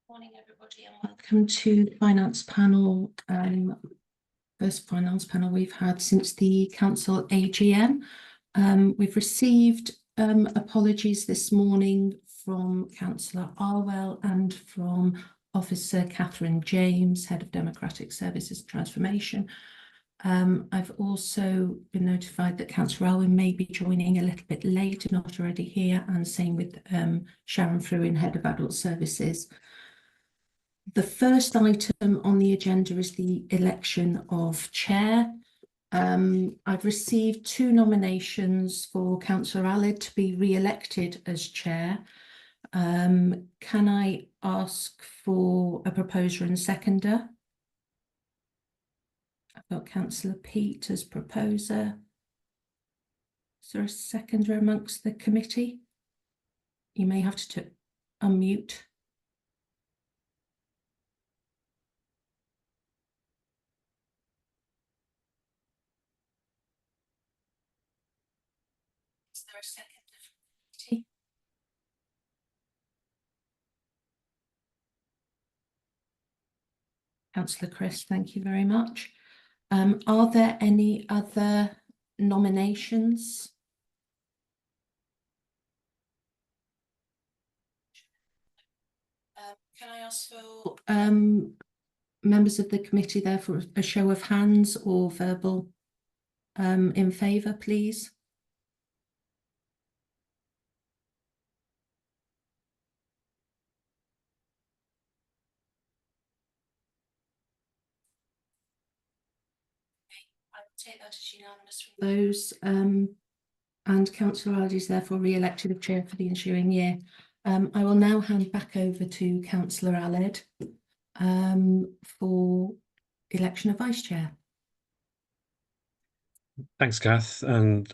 Morning, everybody, and welcome to Finance Panel. First Finance Panel we've had since the Council AGM. We've received apologies this morning from Councillor Arwell and from Officer Catherine James, Head of Democratic Services Transformation. I've also been notified that Councillor Alwyn may be joining a little bit late, not already here, and same with Sharon Fruin, Head of Adult Services. The first item on the agenda is the election of chair. I've received two nominations for Councillor Aled to be re-elected as chair. Can I ask for a proposer and seconder? I've got Councillor Peat as proposer. Is there a seconder amongst the committee? You may have to unmute. Is there a seconder? Councillor Chris, thank you very much. Are there any other nominations? Can I ask for members of the committee there for a show of hands or verbal in favour, please? I will take that as unanimous from those. And Councillor Aled is therefore re-elected as chair for the ensuing year. I will now hand back over to Councillor Aled for election of vice chair. Thanks, Kath, and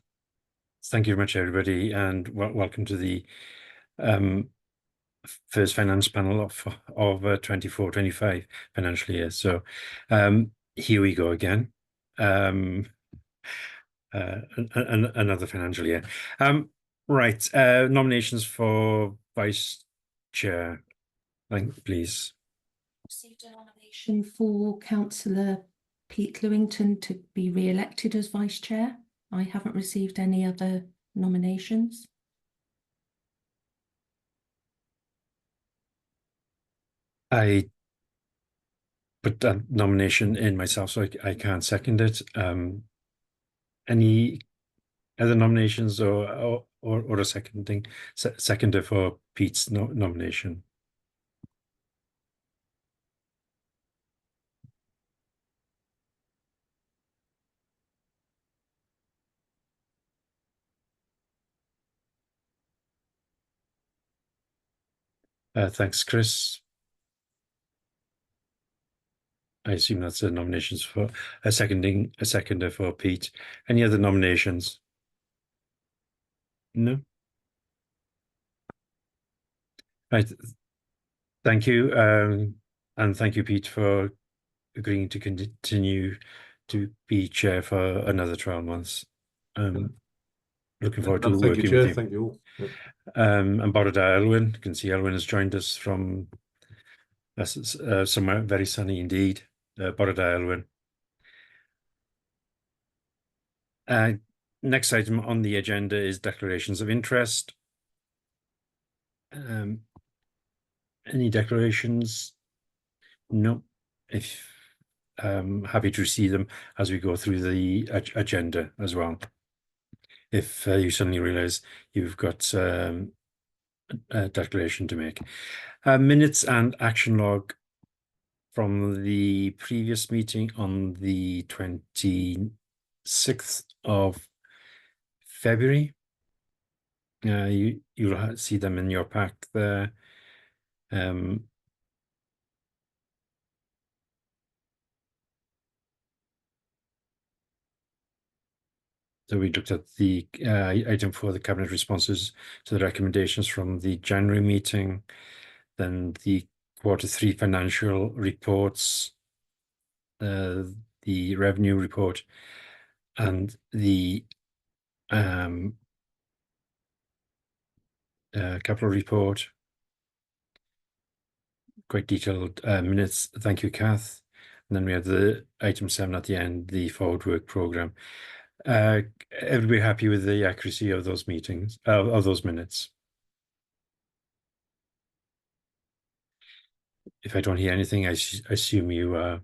thank you very much, everybody, and welcome to the first finance panel of 24-25 financial year. So here we go again. Another financial year. Right, nominations for vice chair, please. Received a nomination for Councillor Pete Lewington to be re-elected as vice chair. I haven't received any other nominations. I put that nomination in myself, so I can't second it. Any other nominations or a seconder for Pete's nomination? Thanks, Chris. I assume that's the nominations for a seconder for Pete. Any other nominations? No. Right. Thank you, and thank you, Pete, for agreeing to continue to be chair for another 12 months. Looking forward to working with you. Thank you. Yep. And Borada Elwyn, you can see Elwyn has joined us from somewhere very sunny indeed. Borada Elwyn. Next item on the agenda is declarations of interest. Any declarations? No. If happy to see them as we go through the agenda as well. If you suddenly realise you've got a declaration to make. Minutes and action log from the previous meeting on the 26th of February. You'll see them in your pack there. So we looked at the item for the cabinet responses to the recommendations from the January meeting, then the Q3 financial reports, the revenue report, and the capital report. quite detailed minutes. Thank you, Kath. And then we have the item 7 at the end, the forward work programme. Everybody happy with the accuracy of those meetings, of those minutes? If I don't hear anything, I assume you are.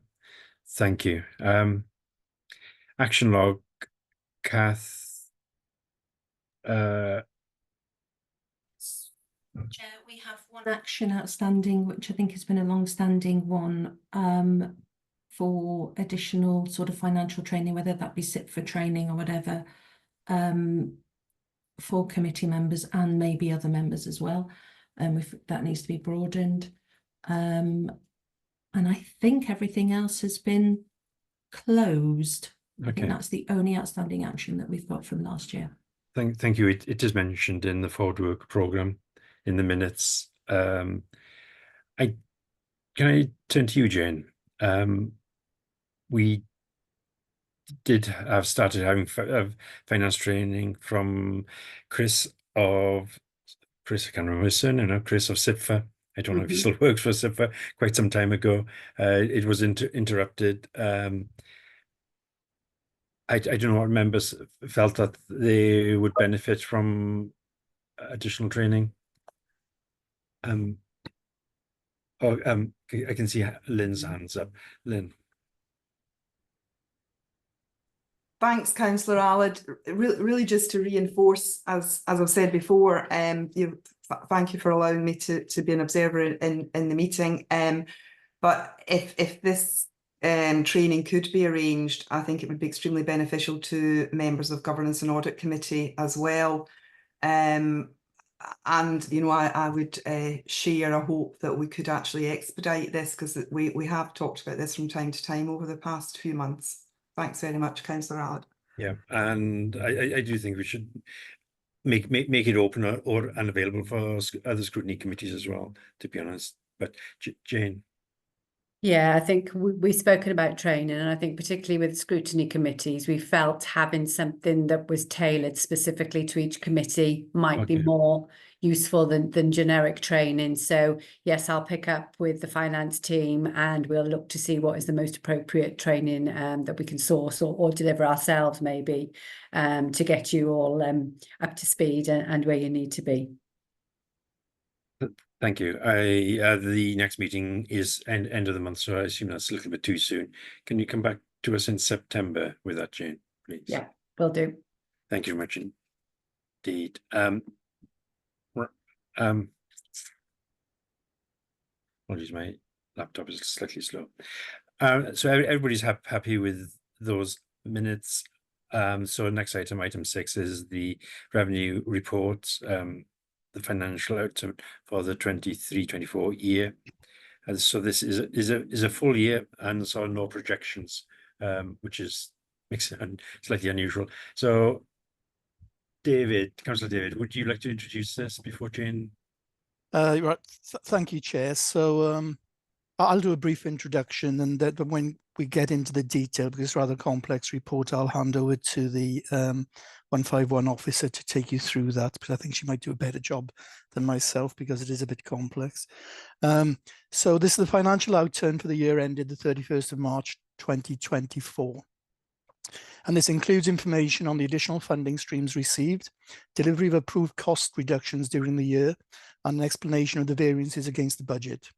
Thank you. Action log, Kath. Chair, we have one action outstanding, which I think has been a long-standing one, for additional sort of financial training, whether that be SIP for training or whatever, for committee members and maybe other members as well. If that needs to be broadened. And I think everything else has been closed. I think Okay. that's the only outstanding action that we've got from last year. Thank you. It is mentioned in the forward work programme in the minutes. Can I turn to you, Jane? We did have started having finance training from Chris, I can't remember his surname now, Chris of SIPFA. I don't know if he still works for SIPFA, quite some time ago. It was interrupted. I don't know what members felt that they would benefit from additional training. I can see Lynn's hands up. Lynn. Thanks, Councillor Allard. Really just to reinforce, as I've said before, thank you for allowing me to be an observer in the meeting. But if this training could be arranged, I think it would be extremely beneficial to members of Governance and Audit Committee as well. And you know, I would share a hope that we could actually expedite this, because we have talked about this from time to time over the past few months. Thanks very much, Councillor Allard. Yeah, and I do think we should make it open or unavailable for other scrutiny committees as well, to be honest. But Jane. Yeah, I think we've spoken about training, and I think particularly with scrutiny committees, we felt having something that was tailored specifically to each committee might be more useful than generic training. So yes, I'll pick up with the finance team and we'll look to see what is the most appropriate training that we can source or deliver ourselves, maybe, to get you all up to speed and where you need to be. Thank you. The next meeting is end of the month, so I assume that's a little bit too soon. Can you come back to us in September with that, Jane, please? Yeah, will do. Thank you very much indeed. Apologies, my laptop is slightly slow. So everybody's happy with those minutes. So next item 6 is the revenue report. The financial outcome for the 23-24 year, and so this is a full year, and so no projections, which makes it slightly unusual. So, Councillor David, would you like to introduce this before Jane? Right. Thank you, Chair. So I'll do a brief introduction, and then when we get into the detail, because it's a rather complex report, I'll hand over to the 151 officer to take you through that, because I think she might do a better job than myself, because it is a bit complex. So this is the financial outturn for the year ended the 31st of March 2024. And this includes information on the additional funding streams received, delivery of approved cost reductions during the year, and an explanation of the variances against the budget.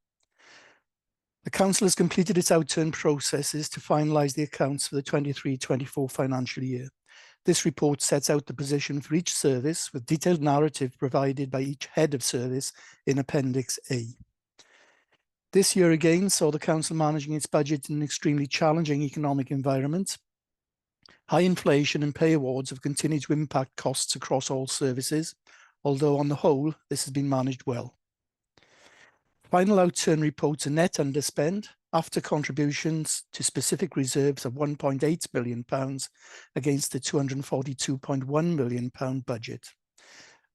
The Council has completed its outturn processes to finalise the accounts for the 23-24 financial year. This report sets out the position for each service, with detailed narrative provided by each head of service in Appendix A. This year again saw the Council managing its budget in an extremely challenging economic environment. High inflation and pay awards have continued to impact costs across all services, although on the whole, this has been managed well. Final outturn reports a net underspend after contributions to specific reserves of £1.8 million against the £242.1 million budget,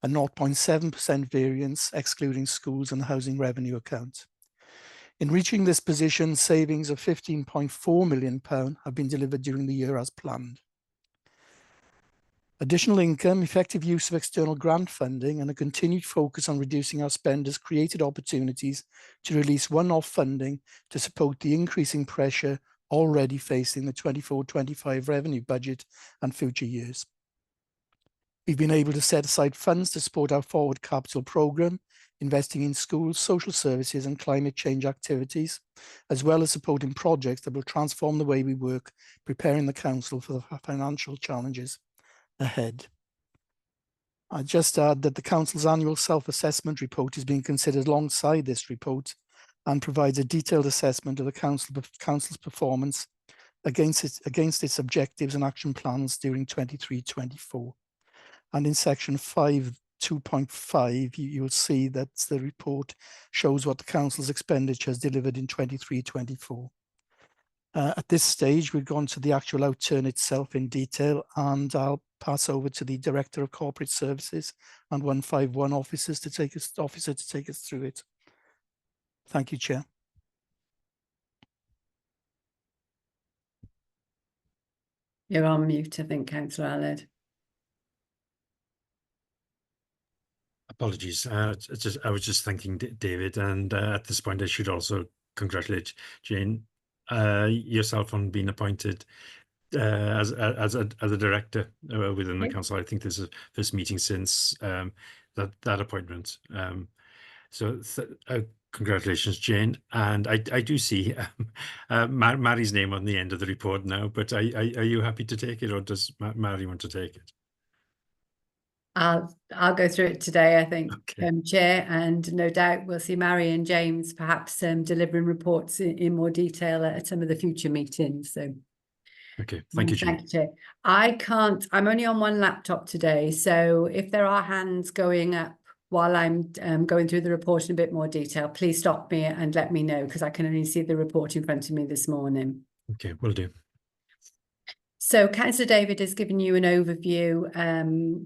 a 0.7% variance excluding schools and the housing revenue account. In reaching this position, savings of £15.4 million have been delivered during the year as planned. Additional income, effective use of external grant funding, and a continued focus on reducing our spend has created opportunities to release one-off funding to support the increasing pressure already facing the 24-25 revenue budget and future years. We've been able to set aside funds to support our forward capital programme, investing in schools, social services and climate change activities, as well as supporting projects that will transform the way we work, preparing the council for the financial challenges ahead. I just add that the council's annual self-assessment report is being considered alongside this report and provides a detailed assessment of the council's performance against its objectives and action plans during 23-24. And in section 5.2.5, you'll see that the report shows what the council's expenditure has delivered in 23-24. At this stage, we've gone to the actual outturn itself in detail, and I'll pass over to the Director of Corporate Services and 151 officers to take us through it. Thank you, Chair. You're on mute, I think, Councillor Allard. Apologies. I was just thanking David, and at this point, I should also congratulate Jane, yourself on being appointed as a director within the council. I think this is the first meeting since that appointment. So congratulations, Jane. And I do see Mary's name on the end of the report now, but are you happy to take it, or does Mary want to take it? I'll go through it today, I think, Okay. Chair, and no doubt we'll see Mary and James perhaps delivering reports in more detail at some of the future meetings. So, okay, thank you, Jane. Thank you, Chair. I'm only on one laptop today, so if there are hands going up while I'm going through the report in a bit more detail, please stop me and let me know, because I can only see the report in front of me this morning. Okay, will do. So Councillor David has given you an overview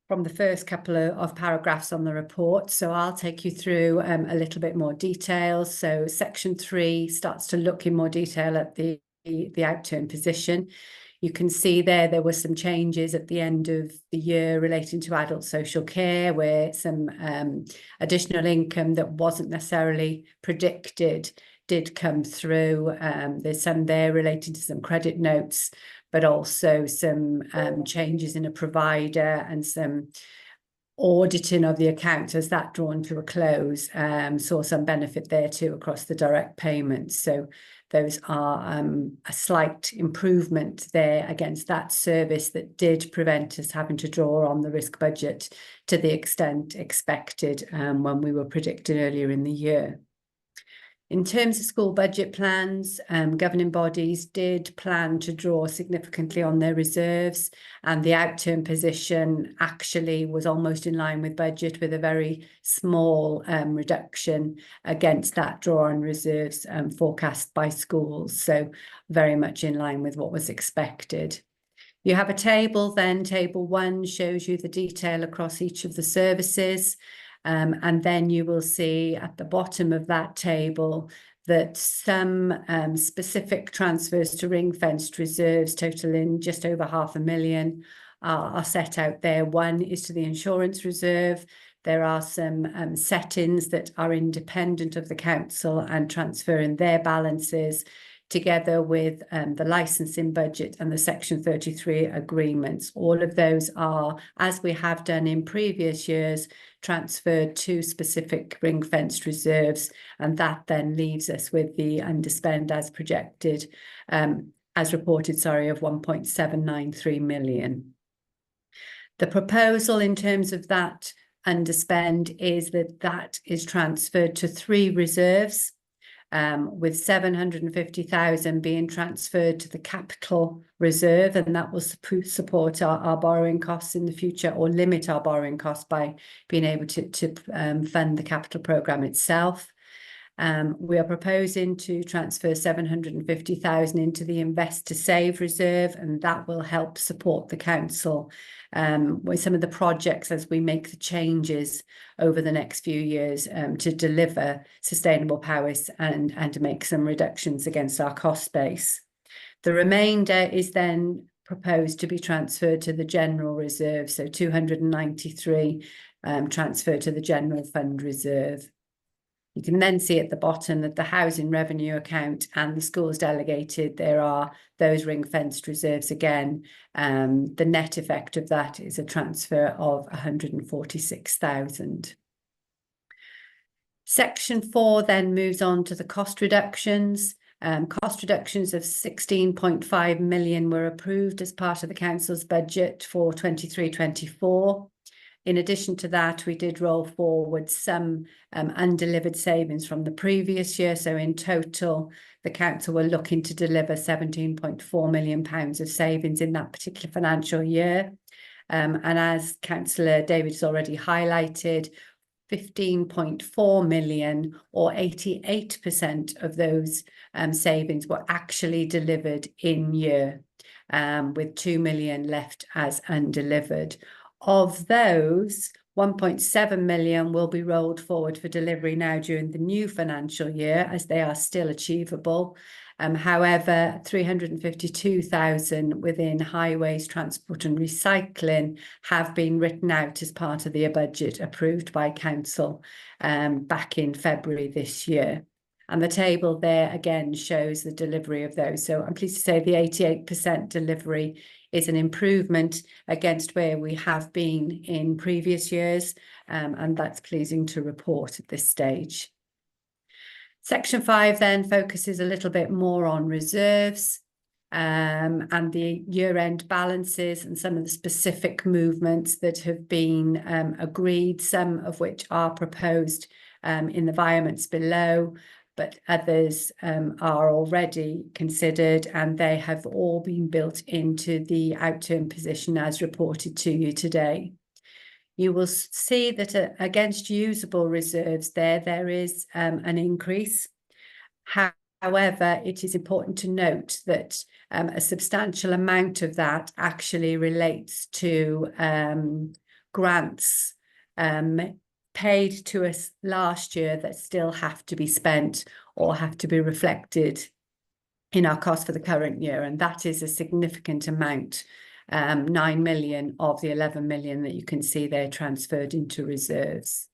from the first couple of paragraphs on the report. So I'll take you through a little bit more detail. So section 3 starts to look in more detail at the outturn position. You can see there were some changes at the end of the year relating to adult social care, where some additional income that wasn't necessarily predicted did come through. There's some there relating to some credit notes, but also some changes in a provider and some auditing of the accounts as that drawn to a close. Saw some benefit there too across the direct payments. So those are a slight improvement there against that service that did prevent us having to draw on the risk budget to the extent expected when we were predicting earlier in the year. In terms of school budget plans, governing bodies did plan to draw significantly on their reserves, and the outturn position actually was almost in line with budget, with a very small reduction against that draw on reserves forecast by schools. So very much in line with what was expected. You have a table then. Table 1 shows you the detail across each of the services. And then you will see at the bottom of that table that some specific transfers to ring-fenced reserves totaling just over £500,000 are set out there. One is to the insurance reserve. There are some settings that are independent of the council and transferring their balances together with the licensing budget and the Section 33 agreements. All of those are, as we have done in previous years, transferred to specific ring-fenced reserves, and that then leaves us with the underspend as projected, as reported, of 1.793 million. The proposal in terms of that underspend is that is transferred to 3 reserves, with 750,000 being transferred to the capital reserve, and that will support our borrowing costs in the future, or limit our borrowing costs by being able to fund the capital programme itself. We are proposing to transfer 750,000 into the Invest to Save reserve, and that will help support the council with some of the projects as we make the changes over the next few years to deliver sustainable powers and to make some reductions against our cost base. The remainder is then proposed to be transferred to the general reserve, so 293 transferred to the general fund reserve. You can then see at the bottom that the housing revenue account and the schools delegated, there are those ring-fenced reserves again. The net effect of that is a transfer of 146,000. Section 4 then moves on to the cost reductions. Cost reductions of 16.5 million were approved as part of the council's budget for 23-24. In addition to that, we did roll forward some undelivered savings from the previous year. So in total, the council were looking to deliver £17.4 million of savings in that particular financial year. And as Councillor David has already highlighted, 15.4 million or 88% of those savings were actually delivered in year, with 2 million left as undelivered. Of those, 1.7 million will be rolled forward for delivery now during the new financial year, as they are still achievable. However, 352,000 within highways, transport and recycling have been written out as part of the budget approved by council back in February this year. And the table there again shows the delivery of those. So I'm pleased to say the 88% delivery is an improvement against where we have been in previous years, and that's pleasing to report at this stage. Section 5 then focuses a little bit more on reserves and the year-end balances and some of the specific movements that have been agreed, some of which are proposed in the environments below, but others are already considered, and they have all been built into the outturn position as reported to you today. You will see that against usable reserves there is an increase. However, it is important to note that a substantial amount of that actually relates to grants paid to us last year that still have to be spent or have to be reflected in our cost for the current year, and that is a significant amount. 9 million of the 11 million that you can see there transferred into reserves.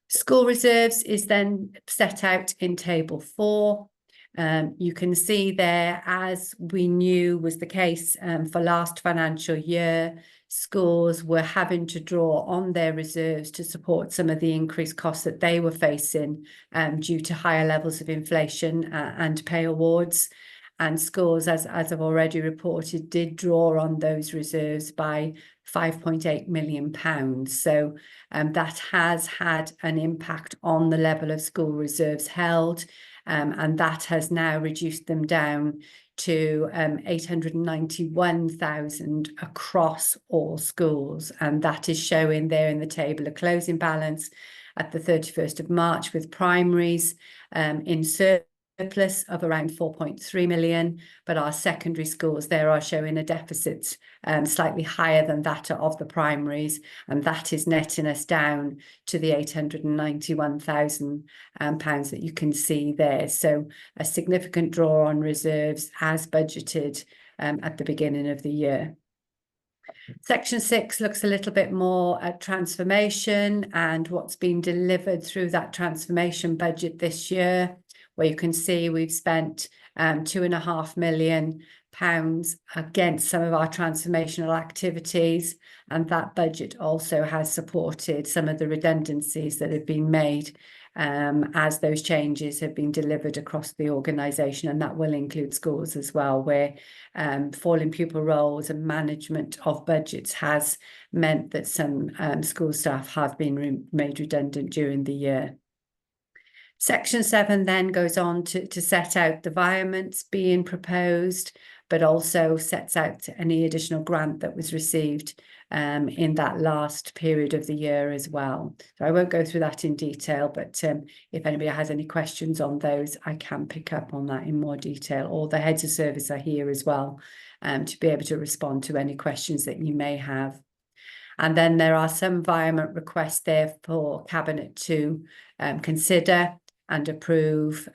School reserves is then set out in table 4. You can see there, as we knew was the case for last financial year, schools were having to draw on their reserves to support some of the increased costs that they were facing due to higher levels of inflation and pay awards. And schools, as I've already reported, did draw on those reserves by £5.8 million. So that has had an impact on the level of school reserves held, and that has now reduced them down to 891,000 across all schools. And that is showing there in the table a closing balance at the 31st of March with primaries in surplus of around 4.3 million, but our secondary schools there are showing a deficit slightly higher than that of the primaries, and that is netting us down to the £891,000 that you can see there. So a significant draw on reserves as budgeted at the beginning of the year. Section 6 looks a little bit more at transformation and what's been delivered through that transformation budget this year, where you can see we've spent £2.5 million against some of our transformational activities, and that budget also has supported some of the redundancies that have been made as those changes have been delivered across the organisation, and that will include schools as well, where falling pupil roles and management of budgets has meant that some school staff have been made redundant during the year. Section 7 then goes on to set out the environments being proposed, but also sets out any additional grant that was received in that last period of the year as well. So I won't go through that in detail, but if anybody has any questions on those, I can pick up on that in more detail, or the heads of service are here as well to be able to respond to any questions that you may have. And then there are some environment requests there for Cabinet to consider and approve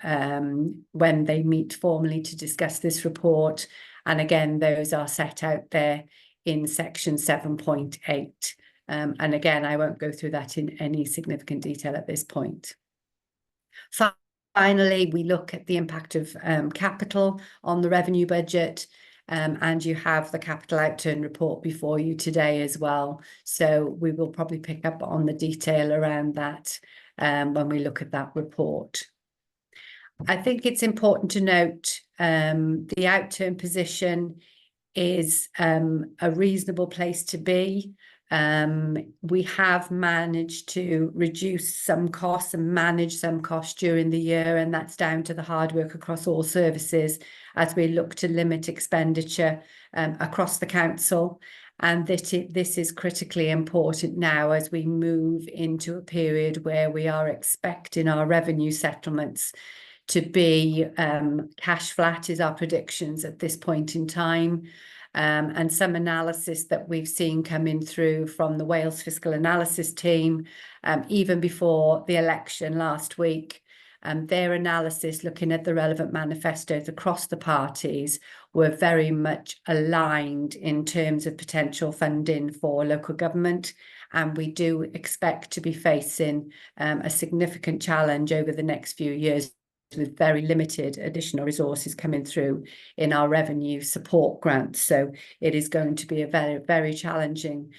when they meet formally to discuss this report. And again, those are set out there in section 7.8. And again, I won't go through that in any significant detail at this point. Finally, we look at the impact of capital on the revenue budget. And you have the capital outturn report before you today as well. So we will probably pick up on the detail around that when we look at that report. I think it's important to note the outturn position is a reasonable place to be. We have managed to reduce some costs and manage some costs during the year, and that's down to the hard work across all services as we look to limit expenditure across the council. And this is critically important now as we move into a period where we are expecting our revenue settlements to be cash flat is our predictions at this point in time. And some analysis that we've seen coming through from the Wales Fiscal Analysis team, even before the election last week, their analysis looking at the relevant manifestos across the parties were very much aligned in terms of potential funding for local government. And we do expect to be facing a significant challenge over the next few years, with very limited additional resources coming through in our revenue support grants. So it is going to be a very, very challenging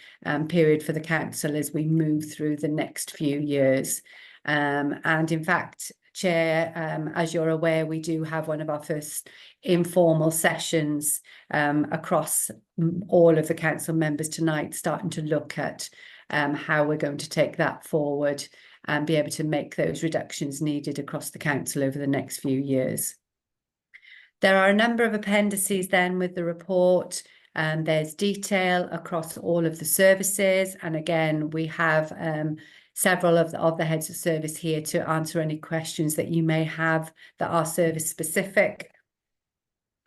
period for the council as we move through the next few years. And in fact, Chair, as you're aware, we do have one of our first informal sessions across all of the council members tonight, starting to look at how we're going to take that forward and be able to make those reductions needed across the council over the next few years. There are a number of appendices then with the report. There's detail across all of the services. And again, we have several of the heads of service here to answer any questions that you may have that are service specific.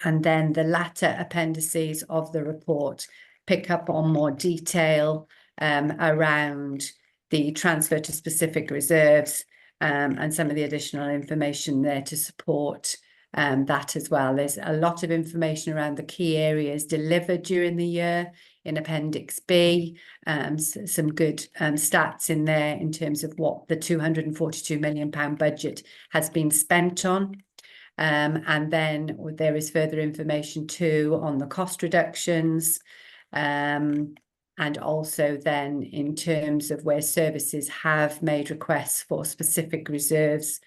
And then the latter appendices of the report pick up on more detail around the transfer to specific reserves and some of the additional information there to support that as well. There's a lot of information around the key areas delivered during the year in Appendix B, some good stats in there in terms of what the £242 million budget has been spent on. And then there is further information too on the cost reductions, and also then in terms of where services have made requests for specific reserves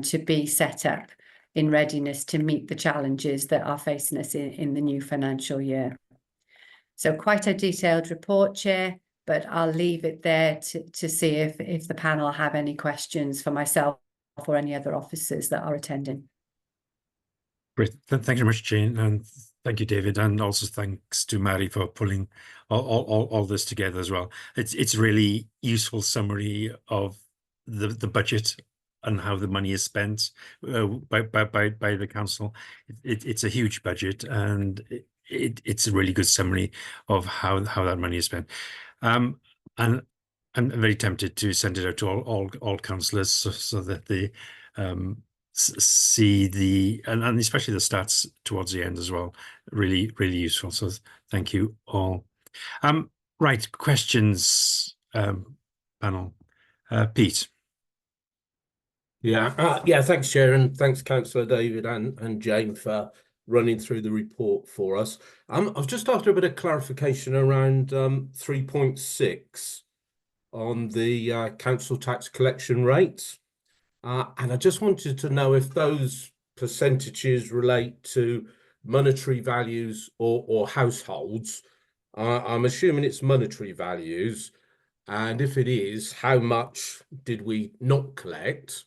to be set up in readiness to meet the challenges that are facing us in the new financial year. So quite a detailed report, Chair, but I'll leave it there to see if the panel have any questions for myself or any other officers that are attending. Great. Thank you very much, Jane, and thank you, David, and also thanks to Mary for pulling all this together as well. It's really useful summary of the budget and how the money is spent by the council. It's a huge budget, and it's a really good summary of how that money is spent. And I'm very tempted to send it out to all councillors so that they see and especially the stats towards the end as well. Really useful. So thank you all. Right, questions, panel. Pete. Yeah, thanks, Chair, and thanks, Councillor David and Jane, for running through the report for us. I've just after a bit of clarification around 3.6 on the council tax collection rates. And I just wanted to know if those percentages relate to monetary values or households. I'm assuming it's monetary values. And if it is, how much did we not collect?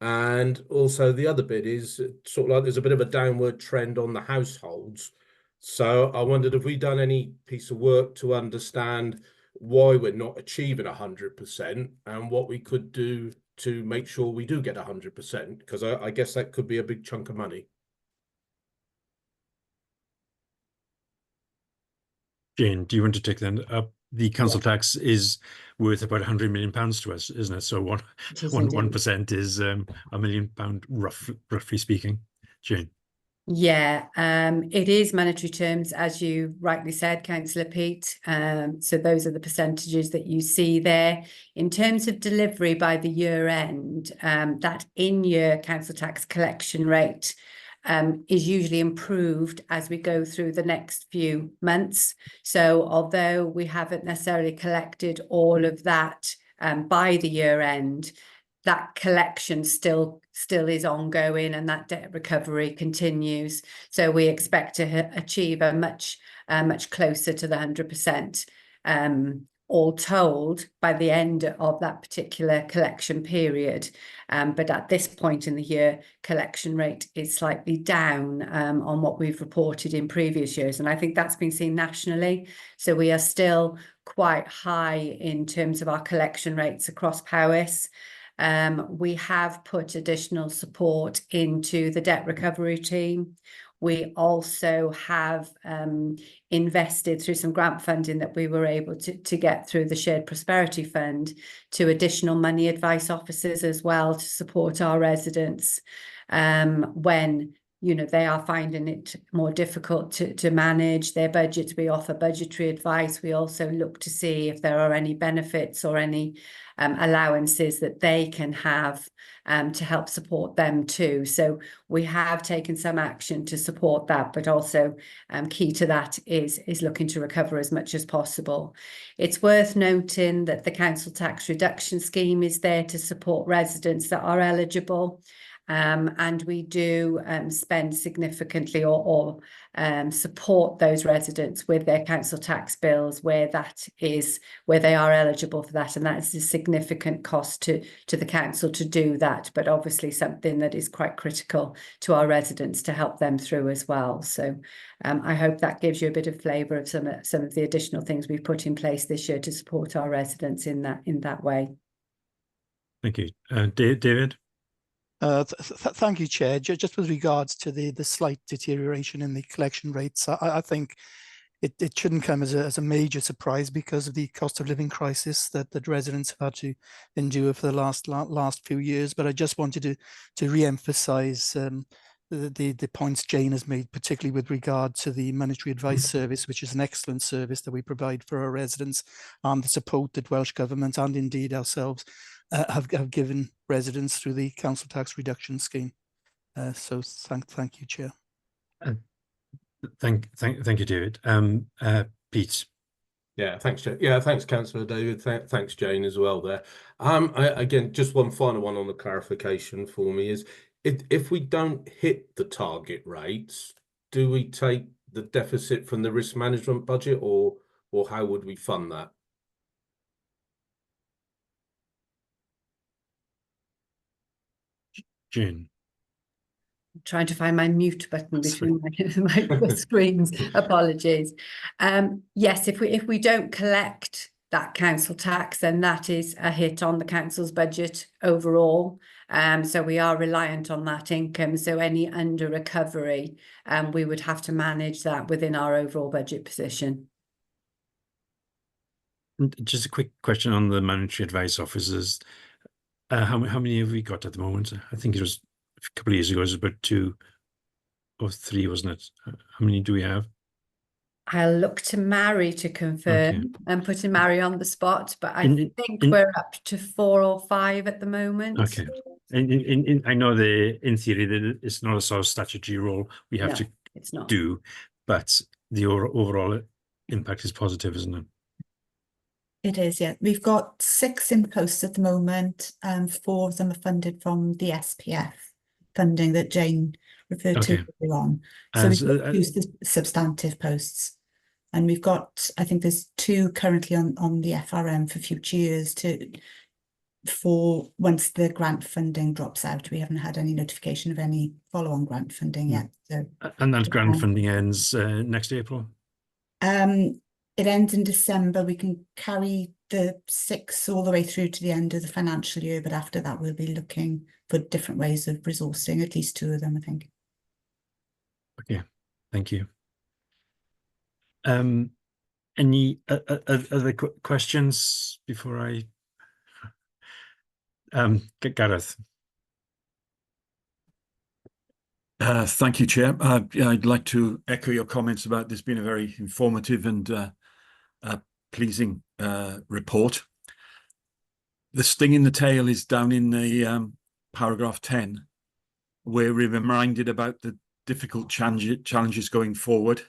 And also the other bit is sort of like there's a bit of a downward trend on the households. So I wondered if we've done any piece of work to understand why we're not achieving 100% and what we could do to make sure we do get 100%, because I guess that could be a big chunk of money. Jane, do you want to take that up? The council tax is worth about £100 million to us, isn't it? So 1% is £1 million, roughly speaking. Jane. Yeah, it is monetary terms, as you rightly said, Councillor Pete. So those are the percentages that you see there. In terms of delivery by the year end, that in-year council tax collection rate is usually improved as we go through the next few months. So although we haven't necessarily collected all of that by the year end, that collection still is ongoing, and that debt recovery continues. So we expect to achieve a much closer to the 100%, all told, by the end of that particular collection period. But at this point in the year, collection rate is slightly down on what we've reported in previous years, and I think that's been seen nationally. So we are still quite high in terms of our collection rates across Powys. We have put additional support into the debt recovery team. We also have invested through some grant funding that we were able to get through the Shared Prosperity Fund to additional money advice officers as well, to support our residents when they are finding it more difficult to manage their budgets. We offer budgetary advice. We also look to see if there are any benefits or any allowances that they can have to help support them too. So we have taken some action to support that, but also key to that is looking to recover as much as possible. It's worth noting that the council tax reduction scheme is there to support residents that are eligible. And we do spend significantly or support those residents with their council tax bills where they are eligible for that, and that is a significant cost to the council to do that, but obviously something that is quite critical to our residents to help them through as well. So I hope that gives you a bit of flavour of some of the additional things we've put in place this year to support our residents in that way. Thank you. David? Thank you, Chair. Just with regards to the slight deterioration in the collection rates, I think it shouldn't come as a major surprise because of the cost of living crisis that residents have had to endure for the last few years. But I just wanted to re-emphasise the points Jane has made, particularly with regard to the monetary advice service, which is an excellent service that we provide for our residents, and the support that Welsh Government and indeed ourselves have given residents through the council tax reduction scheme. So thank you, Chair. Thank you, David. Pete. Yeah, thanks, Jane. Yeah, thanks, Councillor David. Thanks, Jane, as well there. Again, just one final one on the clarification for me is, if we don't hit the target rates, do we take the deficit from the risk management budget, or how would we fund that? Jane. Trying to find my mute button between my screens. Apologies. Yes, if we don't collect that council tax, then that is a hit on the council's budget overall. So we are reliant on that income. So any under recovery, we would have to manage that within our overall budget position. Just a quick question on the monetary advice officers. How many have we got at the moment? I think it was a couple of years ago, it was about 2 or 3, wasn't it? How many do we have? I'll look to Mary to confirm. I'm putting Mary on the spot, but I think we're up to 4 or 5 at the moment. Okay. And I know in theory that it's not a sort of statutory role we have to do, but the overall impact is positive, isn't it? It is, yeah. We've got 6 in post at the moment, and 4 of them are funded from the SPF funding that Jane referred to earlier on. So we've got 2 substantive posts, and we've got, I think there's 2 currently on the FRM for future years for once the grant funding drops out. We haven't had any notification of any follow-on grant funding yet. So, and that grant funding ends next April? It ends in December. We can carry the 6 all the way through to the end of the financial year, but after that we'll be looking for different ways of resourcing, at least 2 of them, I think. Okay, thank you. Any other questions before I... Gareth. Thank you, Chair. Yeah, I'd like to echo your comments about this being a very informative and pleasing report. The sting in the tail is down in the paragraph 10, where we're reminded about the difficult challenges going forward,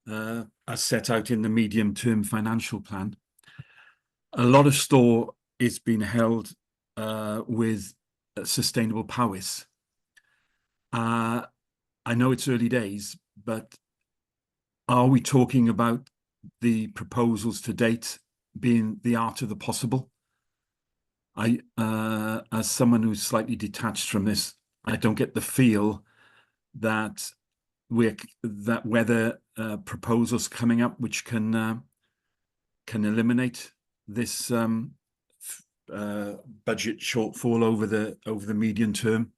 as set out in the medium-term financial plan. A lot of store is being held with sustainable powers. I know it's early days, but are we talking about the proposals to date being the art of the possible? As someone who's slightly detached from this, I don't get the feel that whether proposals coming up which can eliminate this budget shortfall over the medium term,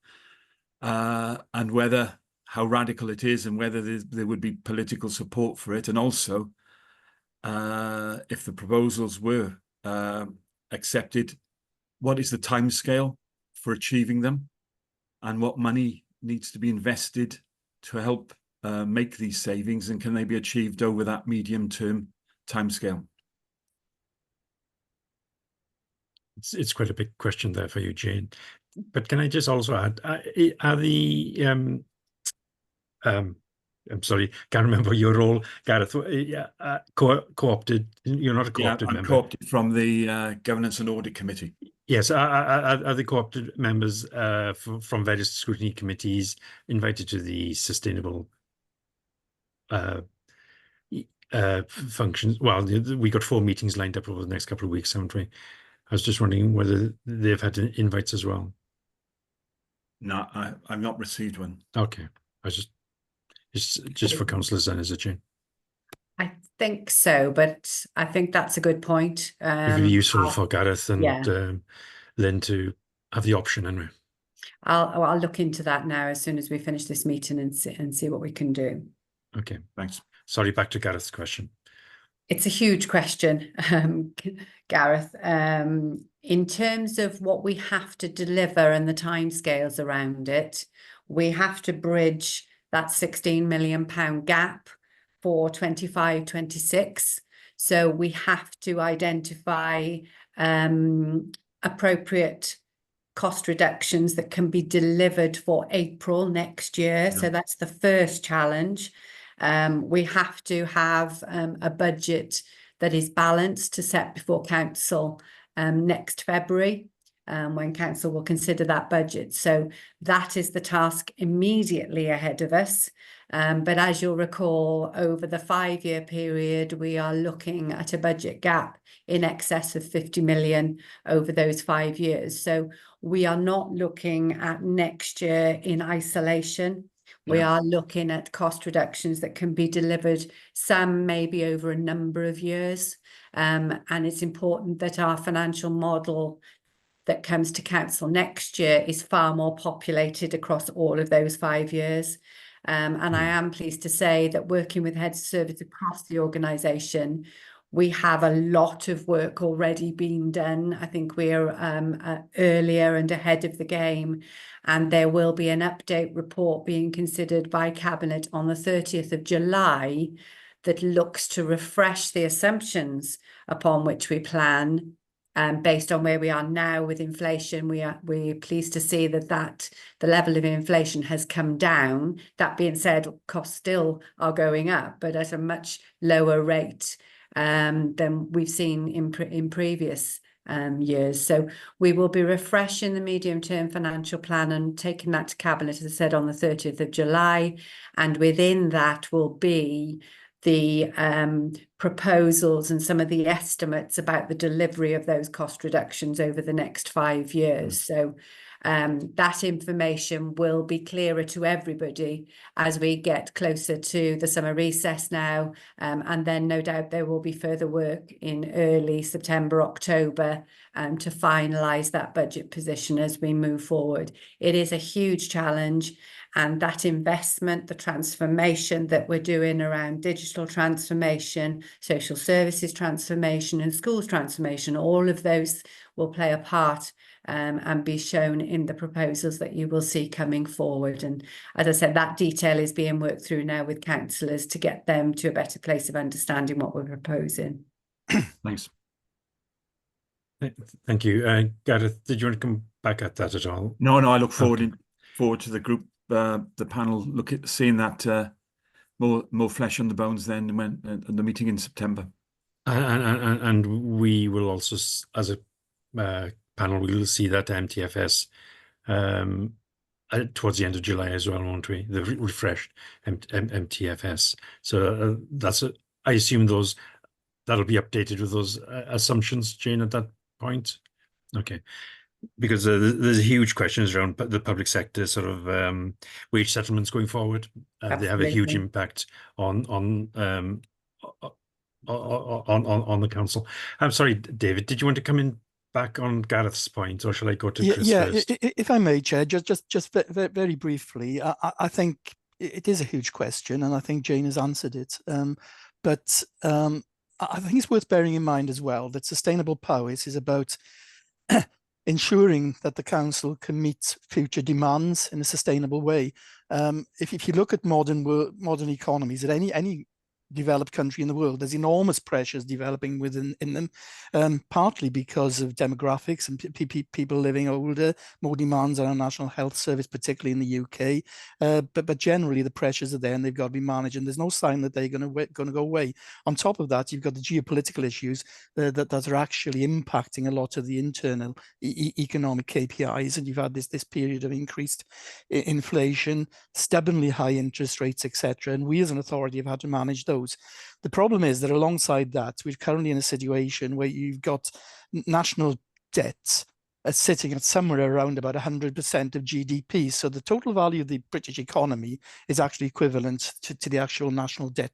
and whether how radical it is, and whether there would be political support for it, and also if the proposals were accepted, what is the timescale for achieving them, and what money needs to be invested to help make these savings, and can they be achieved over that medium-term timescale? It's quite a big question there for you, Jane. But can I just also add, are the I'm sorry, can't remember your role, Gareth. Co-opted. You're not a co-opted I'm member. co-opted from the Governance and Audit Committee. Yes, are the co-opted members from various scrutiny committees invited to the sustainable functions? Well, we got 4 meetings lined up over the next couple of weeks, haven't we? I was just wondering whether they've had invites as well. No, I've not received one. Okay, it's just for councillors then, is it, Jane? I think so, but I think that's a good point. It would be useful for Gareth and Lynn to have the option anyway. I'll look into that now as soon as we finish this meeting and see what we can do. Okay, thanks. Sorry, back to Gareth's question. It's a huge question, Gareth. In terms of what we have to deliver and the timescales around it, we have to bridge that £16 million gap for 25-26. So we have to identify appropriate cost reductions that can be delivered for April next year. Yeah. So that's the first challenge. We have to have a budget that is balanced to set before council next February, when council will consider that budget. So that is the task immediately ahead of us. But as you'll recall, over the 5-year period, we are looking at a budget gap in excess of 50 million over those 5 years. So we are not looking at next year in isolation. We are looking at cost reductions that can be delivered, some maybe over a number of years. And it's important that our financial model that comes to council next year is far more populated across all of those 5 years. And I am pleased to say that working with heads of service across the organisation, we have a lot of work already being done. I think we're earlier and ahead of the game, and there will be an update report being considered by Cabinet on the 30th of July that looks to refresh the assumptions upon which we plan. Based on where we are now with inflation, we're pleased to see that the level of inflation has come down. That being said, costs still are going up, but at a much lower rate than we've seen in previous years. So we will be refreshing the medium-term financial plan and taking that to Cabinet, as I said, on the 30th of July. And within that will be the proposals and some of the estimates about the delivery of those cost reductions over the next 5 years. So that information will be clearer to everybody as we get closer to the summer recess now. And then no doubt there will be further work in early September, October to finalise that budget position as we move forward. It is a huge challenge. and that investment, the transformation that we're doing around digital transformation, social services transformation and schools transformation, all of those will play a part and be shown in the proposals that you will see coming forward. And as I said, that detail is being worked through now with councillors to get them to a better place of understanding what we're proposing. Thanks. Thank you. Gareth, did you want to come back at that at all? No, I look forward Okay. forward to the group, the panel, look at seeing that more flesh on the bones then when the meeting in September. And we will also, as a panel, we will see that MTFS towards the end of July as well, won't we? The refreshed MTFS. So that's I assume that'll be updated with those assumptions, Jane, at that point. Okay. Because there's huge questions around the public sector sort of wage settlements going forward. They have a huge Absolutely. impact on the council. I'm sorry, David, did you want to come in back on Gareth's point, or shall I go to Chris first? If I may, Chair, just very briefly, I think it is a huge question, and I think Jane has answered it. But I think it's worth bearing in mind as well that sustainable powers is about ensuring that the council can meet future demands in a sustainable way. If you look at modern economies, at any developed country in the world, there's enormous pressures developing within them, partly because of demographics and people living older, more demands on our National Health Service, particularly in the UK. But generally the pressures are there and they've got to be managed, and there's no sign that they're going to go away. On top of that, you've got the geopolitical issues that are actually impacting a lot of the internal economic KPIs, and you've had this period of increased inflation, stubbornly high interest rates, etc. And we as an authority have had to manage those. The problem is that alongside that, we're currently in a situation where you've got national debts sitting at somewhere around about 100% of GDP. So the total value of the British economy is actually equivalent to the actual national debt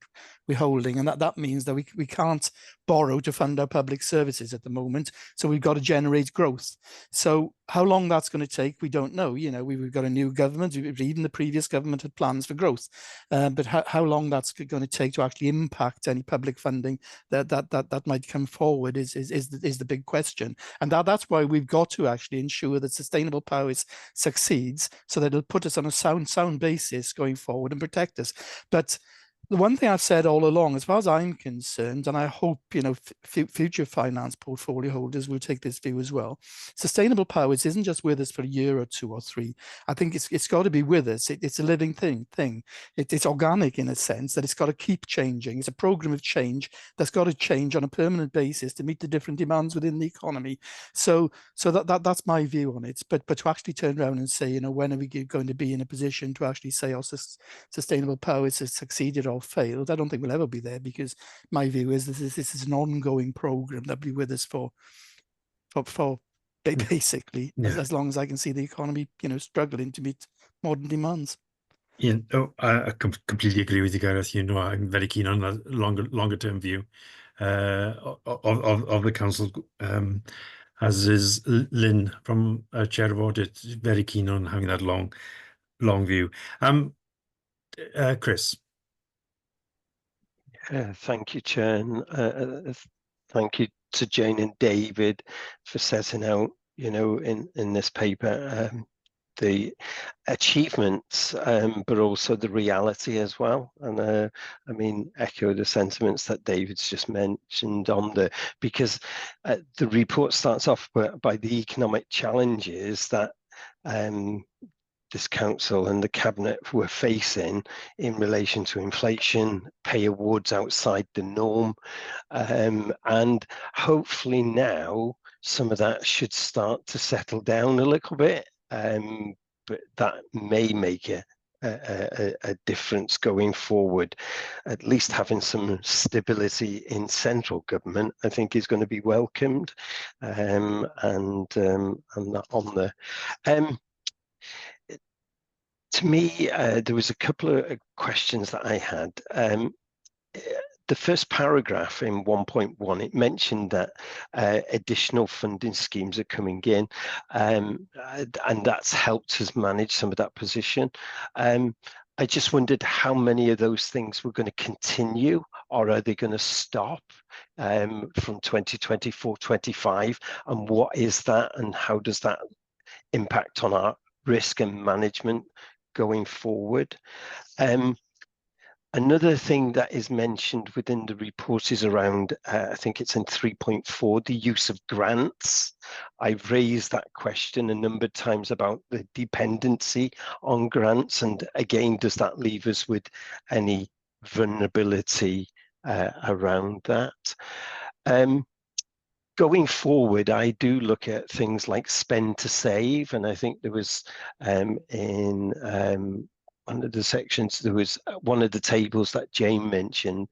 we're holding. And that means that we can't borrow to fund our public services at the moment. So we've got to generate growth. So how long that's going to take, we don't know. You know, we've got a new government. Even the previous government had plans for growth. But how long that's going to take to actually impact any public funding that might come forward is the big question. And that's why we've got to actually ensure that sustainable powers succeeds, so that it'll put us on a sound basis going forward and protect us. But the one thing I've said all along, as far as I'm concerned, and I hope, you know, future finance portfolio holders will take this view as well, sustainable powers isn't just with us for a year or two or three. I think it's got to be with us. It's a living thing. It's organic in a sense, that it's got to keep changing. It's a program of change that's got to change on a permanent basis to meet the different demands within the economy. So that's my view on it. But to actually turn around and say, you know, when are we going to be in a position to actually say our sustainable powers has succeeded or failed, I don't think we'll ever be there, because my view is this is an ongoing program that'll be with us for basically as long as I can see the economy, you know, struggling to meet modern demands. Yeah, I completely agree with you, Gareth. You know, I'm very keen on a longer term view of the council, as is Lynn from Chair of Audit, very keen on having that long view. Chris. Thank you, Chair. And, thank you to Jane and David for setting out, you know, in this paper, the achievements, but also the reality as well. And I mean, echo the sentiments that David's just mentioned on because the report starts off by the economic challenges that this council and the cabinet were facing in relation to inflation, pay awards outside the norm, and hopefully now some of that should start to settle down a little bit, but that may make a difference going forward. At least having some stability in central government, I think, is going to be welcomed, and that on the to me, there was a couple of questions that I had. the first paragraph in 1.1, it mentioned that additional funding schemes are coming in, and that's helped us manage some of that position. I just wondered how many of those things were going to continue, or are they going to stop from 2024-25, and what is that, and how does that impact on our risk and management going forward? Another thing that is mentioned within the report is around, I think it's in 3.4, the use of grants. I've raised that question a number of times about the dependency on grants, and again, does that leave us with any vulnerability around that? Going forward, I do look at things like spend to save, and I think there was in one of the sections, there was one of the tables that Jane mentioned,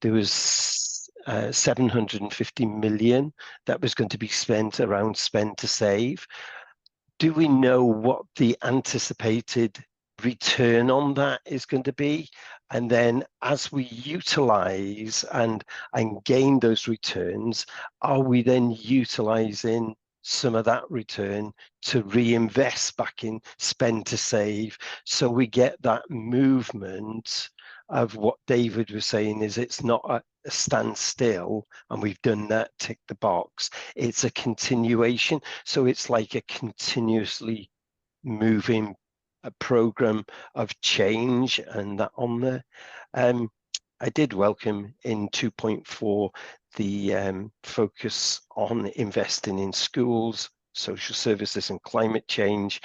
there was 750 million that was going to be spent around spend to save. Do we know what the anticipated return on that is going to be? And then as we utilize and gain those returns, are we then utilizing some of that return to reinvest back in spend to save, so we get that movement of what David was saying, is it's not a standstill and we've done that, tick the box, it's a continuation. So it's like a continuously moving program of change, and that on there. I did welcome in 2.4 the focus on investing in schools, social services and climate change.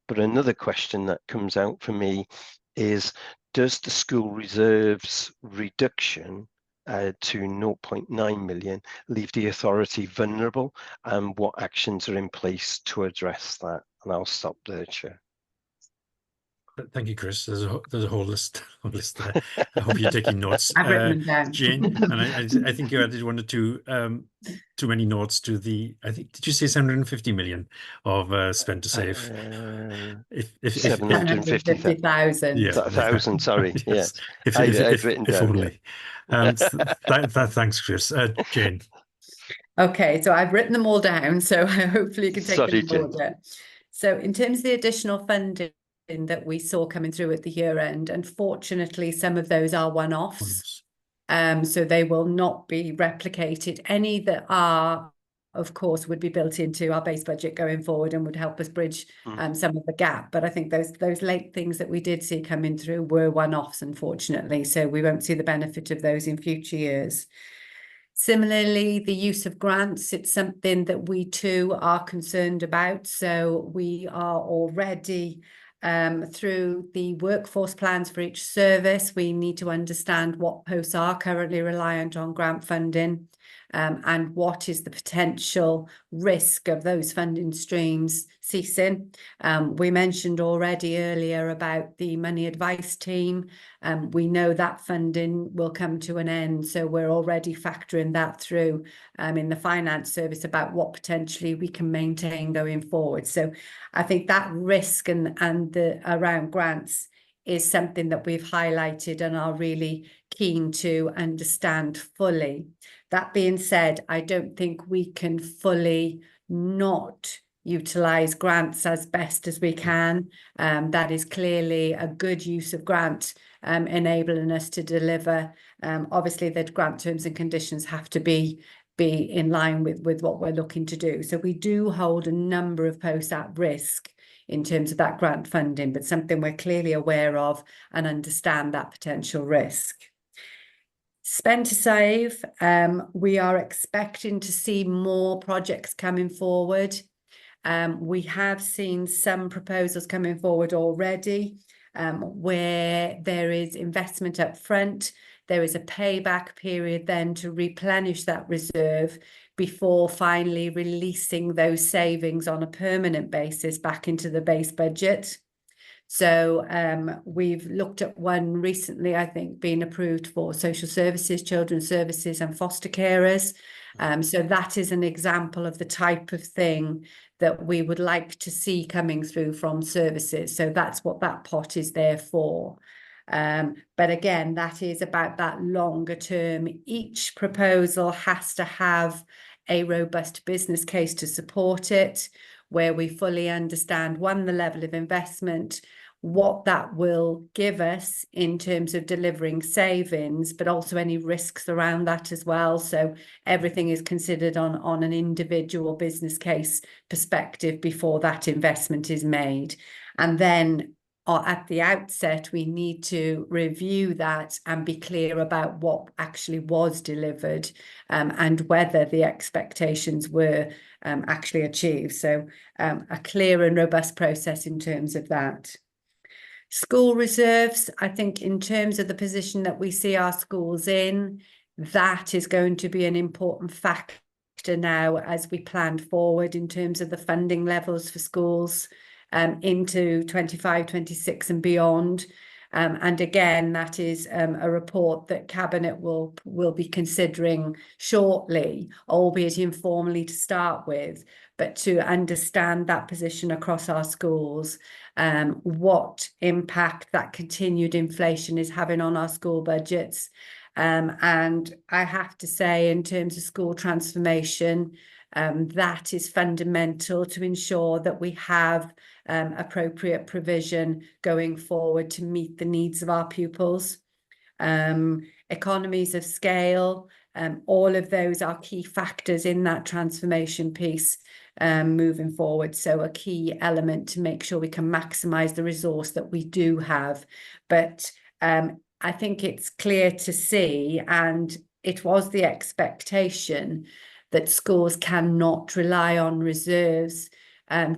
But another question that comes out for me is, does the school reserves reduction to 0.9 million leave the authority vulnerable, and what actions are in place to address that? And I'll stop there, Chair. Thank you, Chris. There's a whole list there. I hope you're taking notes. I've written them down. Jane, and I think you added one or two too many notes to the, I think, did you say 750 million of spend to save? If 750,000. Yeah, 1,000, sorry. Yes. Yeah. I've written down, only. Thanks, Chris. Jane. Okay, so I've written them all down, so hopefully you can take Sorry, them in order. So in terms of the additional funding that we saw coming through at the year end, unfortunately some of those are one-offs, so they will not be replicated. Any that are, of course, would be built into our base budget going forward and would help us bridge some of the gap. But I think those late things that we did see coming through were one-offs, unfortunately, so we won't see the benefit of those in future years. Similarly, the use of grants, it's something that we too are concerned about. So we are already through the workforce plans for each service, we need to understand what posts are currently reliant on grant funding, and what is the potential risk of those funding streams ceasing. We mentioned already earlier about the money advice team. We know that funding will come to an end, so we're already factoring that through in the finance service about what potentially we can maintain going forward. So I think that risk and the around grants is something that we've highlighted and are really keen to understand fully. That being said, I don't think we can fully not utilise grants as best as we can. That is clearly a good use of grant, enabling us to deliver. Obviously, the grant terms and conditions have to be in line with what we're looking to do. So we do hold a number of posts at risk in terms of that grant funding, but something we're clearly aware of and understand that potential risk. Spend to save, we are expecting to see more projects coming forward. We have seen some proposals coming forward already, where there is investment up front. There is a payback period then to replenish that reserve before finally releasing those savings on a permanent basis back into the base budget. So we've looked at one recently, I think, being approved for social services, children's services and foster carers. So that is an example of the type of thing that we would like to see coming through from services. So that's what that pot is there for. But again, that is about that longer term. Each proposal has to have a robust business case to support it, where we fully understand, one, the level of investment, what that will give us in terms of delivering savings, but also any risks around that as well. So everything is considered on an individual business case perspective before that investment is made. And then at the outset, we need to review that and be clear about what actually was delivered, and whether the expectations were actually achieved. So a clear and robust process in terms of that. School reserves, I think in terms of the position that we see our schools in, that is going to be an important factor now as we plan forward in terms of the funding levels for schools into 25-26 and beyond. And again, that is a report that Cabinet will be considering shortly, albeit informally to start with, but to understand that position across our schools, what impact that continued inflation is having on our school budgets. And I have to say, in terms of school transformation, that is fundamental to ensure that we have appropriate provision going forward to meet the needs of our pupils. Economies of scale, all of those are key factors in that transformation piece moving forward. So a key element to make sure we can maximise the resource that we do have. But I think it's clear to see, and it was the expectation, that schools cannot rely on reserves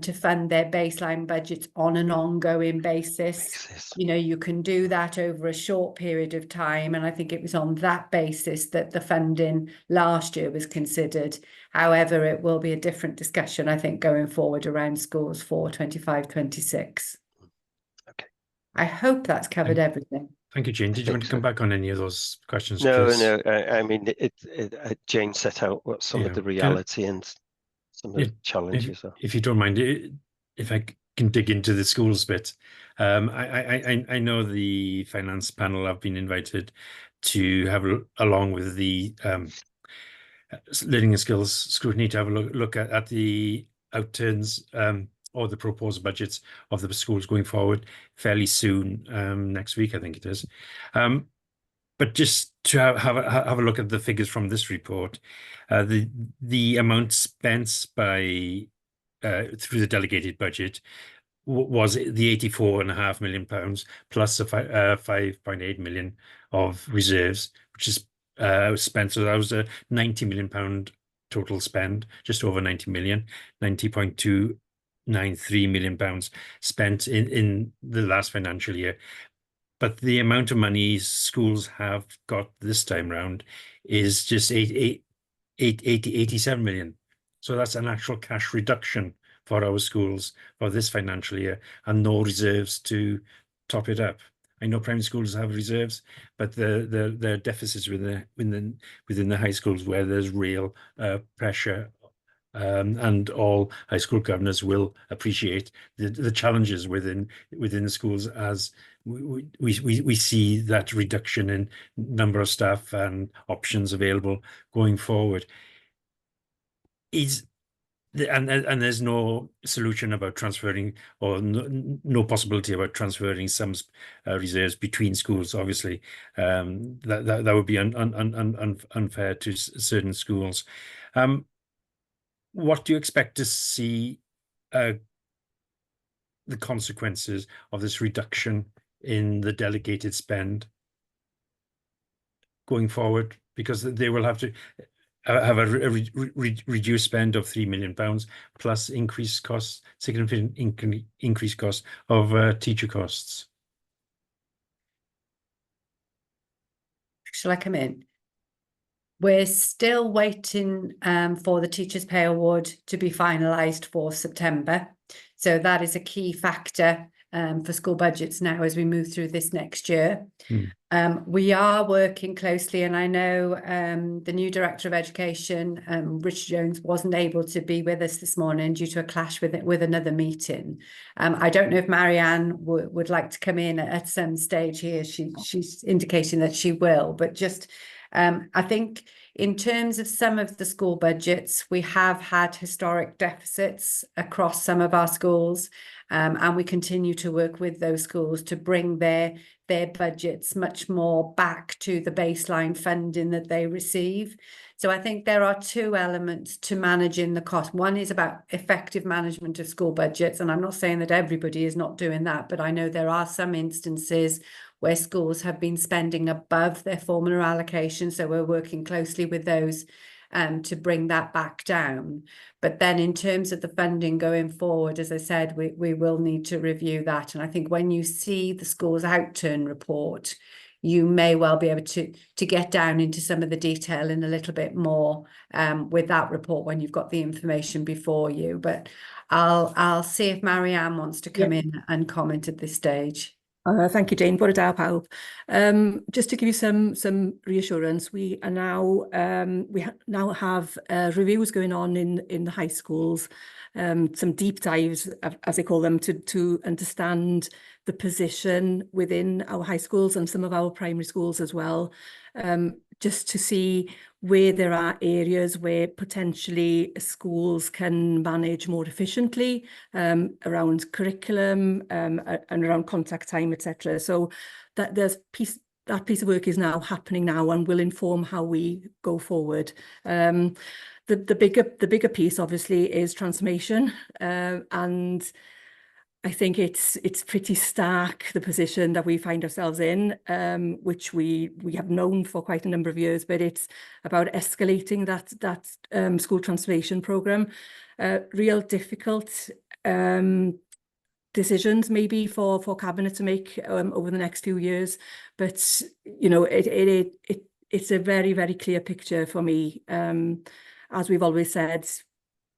to fund their baseline budgets on an ongoing basis. You know, you can do that over a short period of time, and I think it was on that basis that the funding last year was considered. However, it will be a different discussion, I think, going forward around schools for 25-26. Okay. I hope that's covered everything. Thank you, Jane. Did you want to come back on any of those questions? No, no. I mean, Jane set out what some of the reality and some of the challenges are. If you don't mind, if I can dig into the schools bit, I know the finance panel have been invited to have, along with the learning and skills scrutiny, to have a look at the outturns or the proposed budgets of the schools going forward fairly soon, next week, I think it is. But just to have a look at the figures from this report, the amount spent by through the delegated budget was the £84.5 million plus the 5.8 million of reserves, which is spent. So that was a £90 million total spend, just over 90 million, 90.293 million pounds spent in the last financial year. But the amount of money schools have got this time round is just 87 million. So that's an actual cash reduction for our schools for this financial year, and no reserves to top it up. I know primary schools have reserves, but there are deficits within the high schools where there's real pressure. And all high school governors will appreciate the challenges within the schools as we see that reduction in number of staff and options available going forward. And there's no solution about transferring, or no possibility about transferring some reserves between schools. Obviously, that would be unfair to certain schools. What do you expect to see the consequences of this reduction in the delegated spend going forward? Because they will have to have a reduced spend of £3 million plus increased costs, significant increased costs of teacher costs. Shall I come in? We're still waiting for the Teachers' Pay Award to be finalised for September. So that is a key factor for school budgets now as we move through this next year. We are working closely, and I know the new Director of Education, Richard Jones, wasn't able to be with us this morning due to a clash with another meeting. I don't know if Marianne would like to come in at some stage here. She's indicating that she will, but just I think in terms of some of the school budgets, we have had historic deficits across some of our schools, and we continue to work with those schools to bring their budgets much more back to the baseline funding that they receive. So I think there are two elements to managing the cost. One is about effective management of school budgets, and I'm not saying that everybody is not doing that, but I know there are some instances where schools have been spending above their formula allocation, so we're working closely with those to bring that back down. But then in terms of the funding going forward, as I said, we will need to review that. And I think when you see the school's outturn report, you may well be able to get down into some of the detail in a little bit more with that report when you've got the information before you. But I'll see if Marianne wants to come in and comment at this stage. Thank you, Jane. Bore da pawb. Just to give you some reassurance, we are now now have reviews going on in the high schools, some deep dives, as they call them, to understand the position within our high schools and some of our primary schools as well, just to see where there are areas where potentially schools can manage more efficiently around curriculum and around contact time, etc. So that that piece of work is now happening now and will inform how we go forward. The bigger piece obviously is transformation, and I think it's pretty stark, the position that we find ourselves in, which we have known for quite a number of years, but it's about escalating that school transformation programme. Real difficult decisions maybe for Cabinet to make over the next few years, but you know it's a very, very clear picture for me. As we've always said,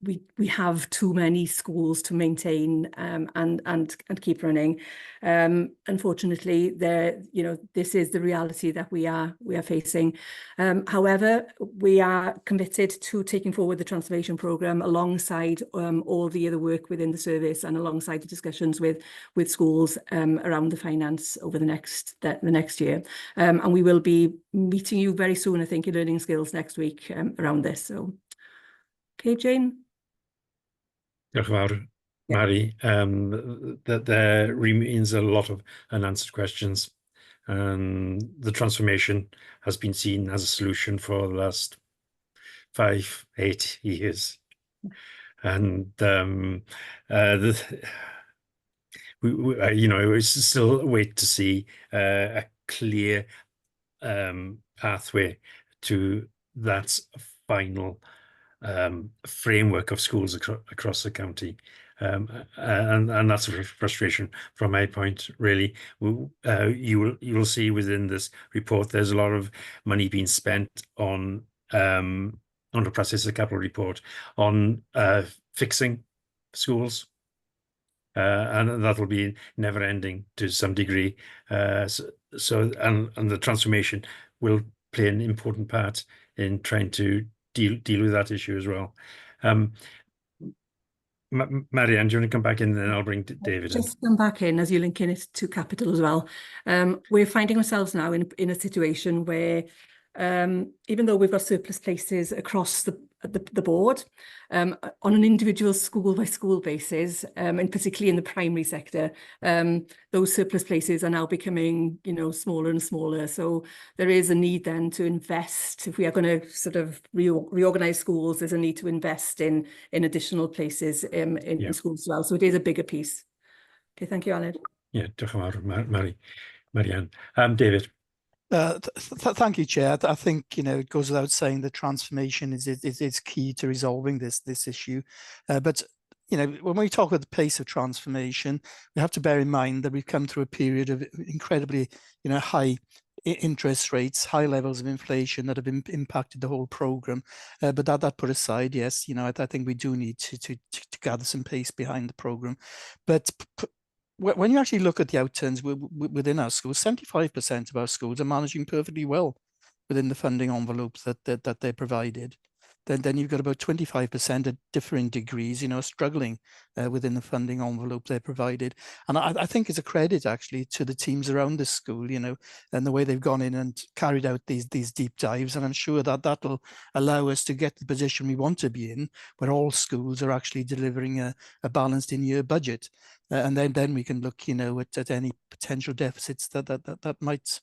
we have too many schools to maintain and keep running. Unfortunately, this is the reality that we are facing. However, we are committed to taking forward the transformation programme alongside all the other work within the service and alongside the discussions with schools around the finance over the next year. And we will be meeting you very soon, I think, in Learning Skills next week around this. So, okay, Jane. Diolch yn fawr, Mary. That there remains a lot of unanswered questions. The transformation has been seen as a solution for the last 5-8 years, and we still wait to see a clear pathway to that final framework of schools across the county, and that's a frustration from my point. Really, you will see within this report there's a lot of money being spent on the process of the capital report on fixing schools, and that will be never ending to some degree. So the transformation will play an important part in trying to deal with that issue as well. Marianne, do you want to come back in, and then I'll bring David in? Just come back in as you link in it to capital as well. We're finding ourselves now in a situation where even though we've got surplus places across the board, on an individual school by school basis, and particularly in the primary sector, those surplus places are now becoming, smaller and smaller. So there is a need then to invest. If we are going to sort of reorganise schools, there's a need to invest in additional places in schools as well. So it is a bigger piece. Okay, thank you, Alan. Yeah, diolch yn fawr, Marianne. David. Thank you, Chair. I think it goes without saying that transformation is key to resolving this issue. But when we talk about the pace of transformation, we have to bear in mind that we've come through a period of incredibly high interest rates, high levels of inflation that have impacted the whole programme. But that put aside, yes, I think we do need to gather some pace behind the programme. But when you actually look at the outturns within our schools, 75% of our schools are managing perfectly well within the funding envelope that they're provided. Then you've got about 25% at differing degrees, struggling within the funding envelope they're provided. And I think it's a credit actually to the teams around the school, and the way they've gone in and carried out these deep dives. And I'm sure that will allow us to get the position we want to be in, where all schools are actually delivering a balanced in-year budget. And then we can look, at any potential deficits that might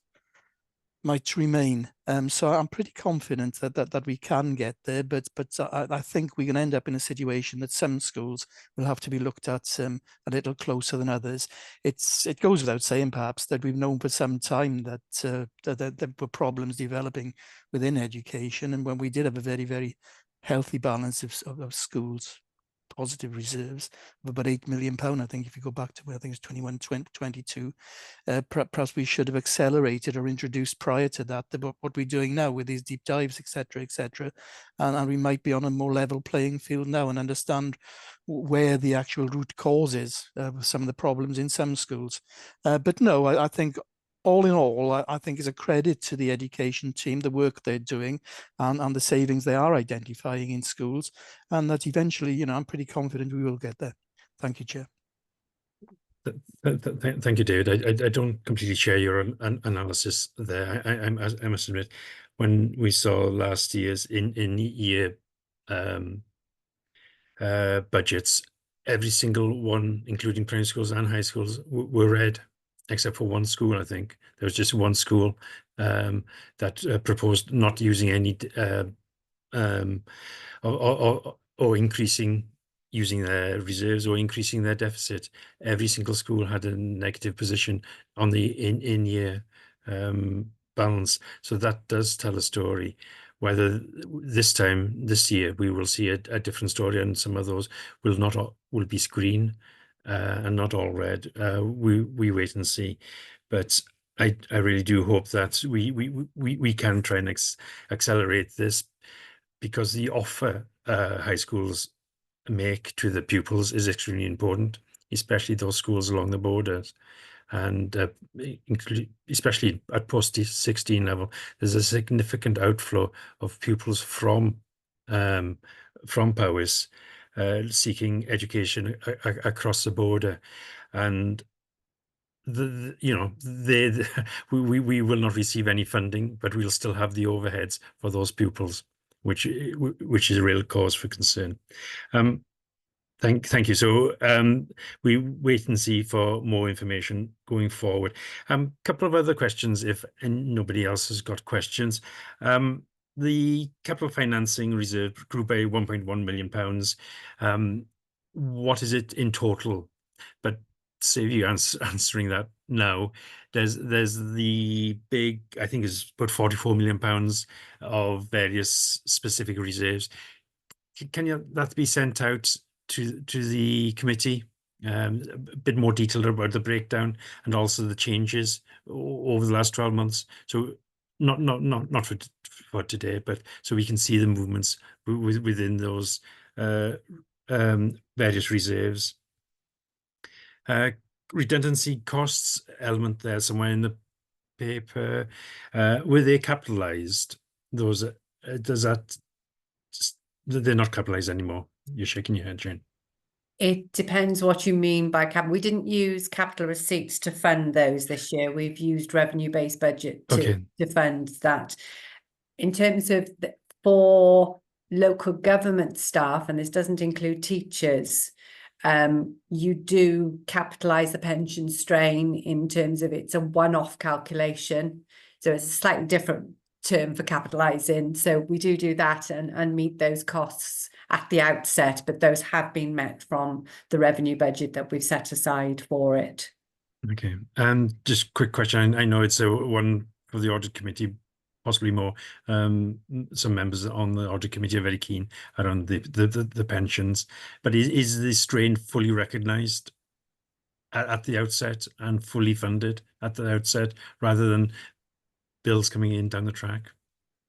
remain. So I'm pretty confident that we can get there, but I think we can end up in a situation that some schools will have to be looked at a little closer than others. It goes without saying, perhaps, that we've known for some time that there were problems developing within education, and when we did have a very, very healthy balance of schools, positive reserves of about £8 million, I think, if you go back to where I think it's 21, 22, perhaps we should have accelerated or introduced prior to that what we're doing now with these deep dives, etc., and we might be on a more level playing field now and understand where the actual root cause is of some of the problems in some schools. But no, I think all in all, I think it's a credit to the education team, the work they're doing, and the savings they are identifying in schools, and that eventually, I'm pretty confident we will get there. Thank you, Chair. Thank you, David. I don't completely share your analysis there. I must admit, when we saw last year's in-year budgets, every single one, including primary schools and high schools, were red, except for one school. I think there was just one school that proposed not using any or increasing, using their reserves or increasing their deficit. Every single school had a negative position on the in-year balance. So that does tell a story. Whether this year we will see a different story, and some of those will be green and not all red. We wait and see. But I really do hope that we can try and accelerate this, because the offer high schools make to the pupils is extremely important, especially those schools along the borders. And especially at post-16 level, there's a significant outflow of pupils from Powys seeking education across the border, and we will not receive any funding, but we'll still have the overheads for those pupils, which is a real cause for concern. Thank you. So we wait and see for more information going forward. Couple of other questions, if nobody else has got questions. The capital financing reserve grew by £1.1 million. What is it in total? But save you answering that now. There's the big, I think is about £44 million of various specific reserves. Can that be sent out to the committee, a bit more detailed about the breakdown and also the changes over the last 12 months? So not for today, but so we can see the movements within those various reserves. Redundancy costs element there somewhere in the paper. Were they capitalized? Those they're not capitalized anymore. You're shaking your head, Jane. It depends what you mean by capital. We didn't use capital receipts to fund those this year. We've used revenue-based budget to fund that. In terms of for local government staff, and this doesn't include teachers, you do capitalise the pension strain in terms of it's a one-off calculation. So it's a slightly different term for capitalising. So we do that and meet those costs at the outset, but those have been met from the revenue budget that we've set aside for it. Okay, and just quick question. I know it's one for the audit committee, possibly more. Some members on the audit committee are very keen around the pensions, but is the strain fully recognised at the outset and fully funded at the outset, rather than bills coming in down the track?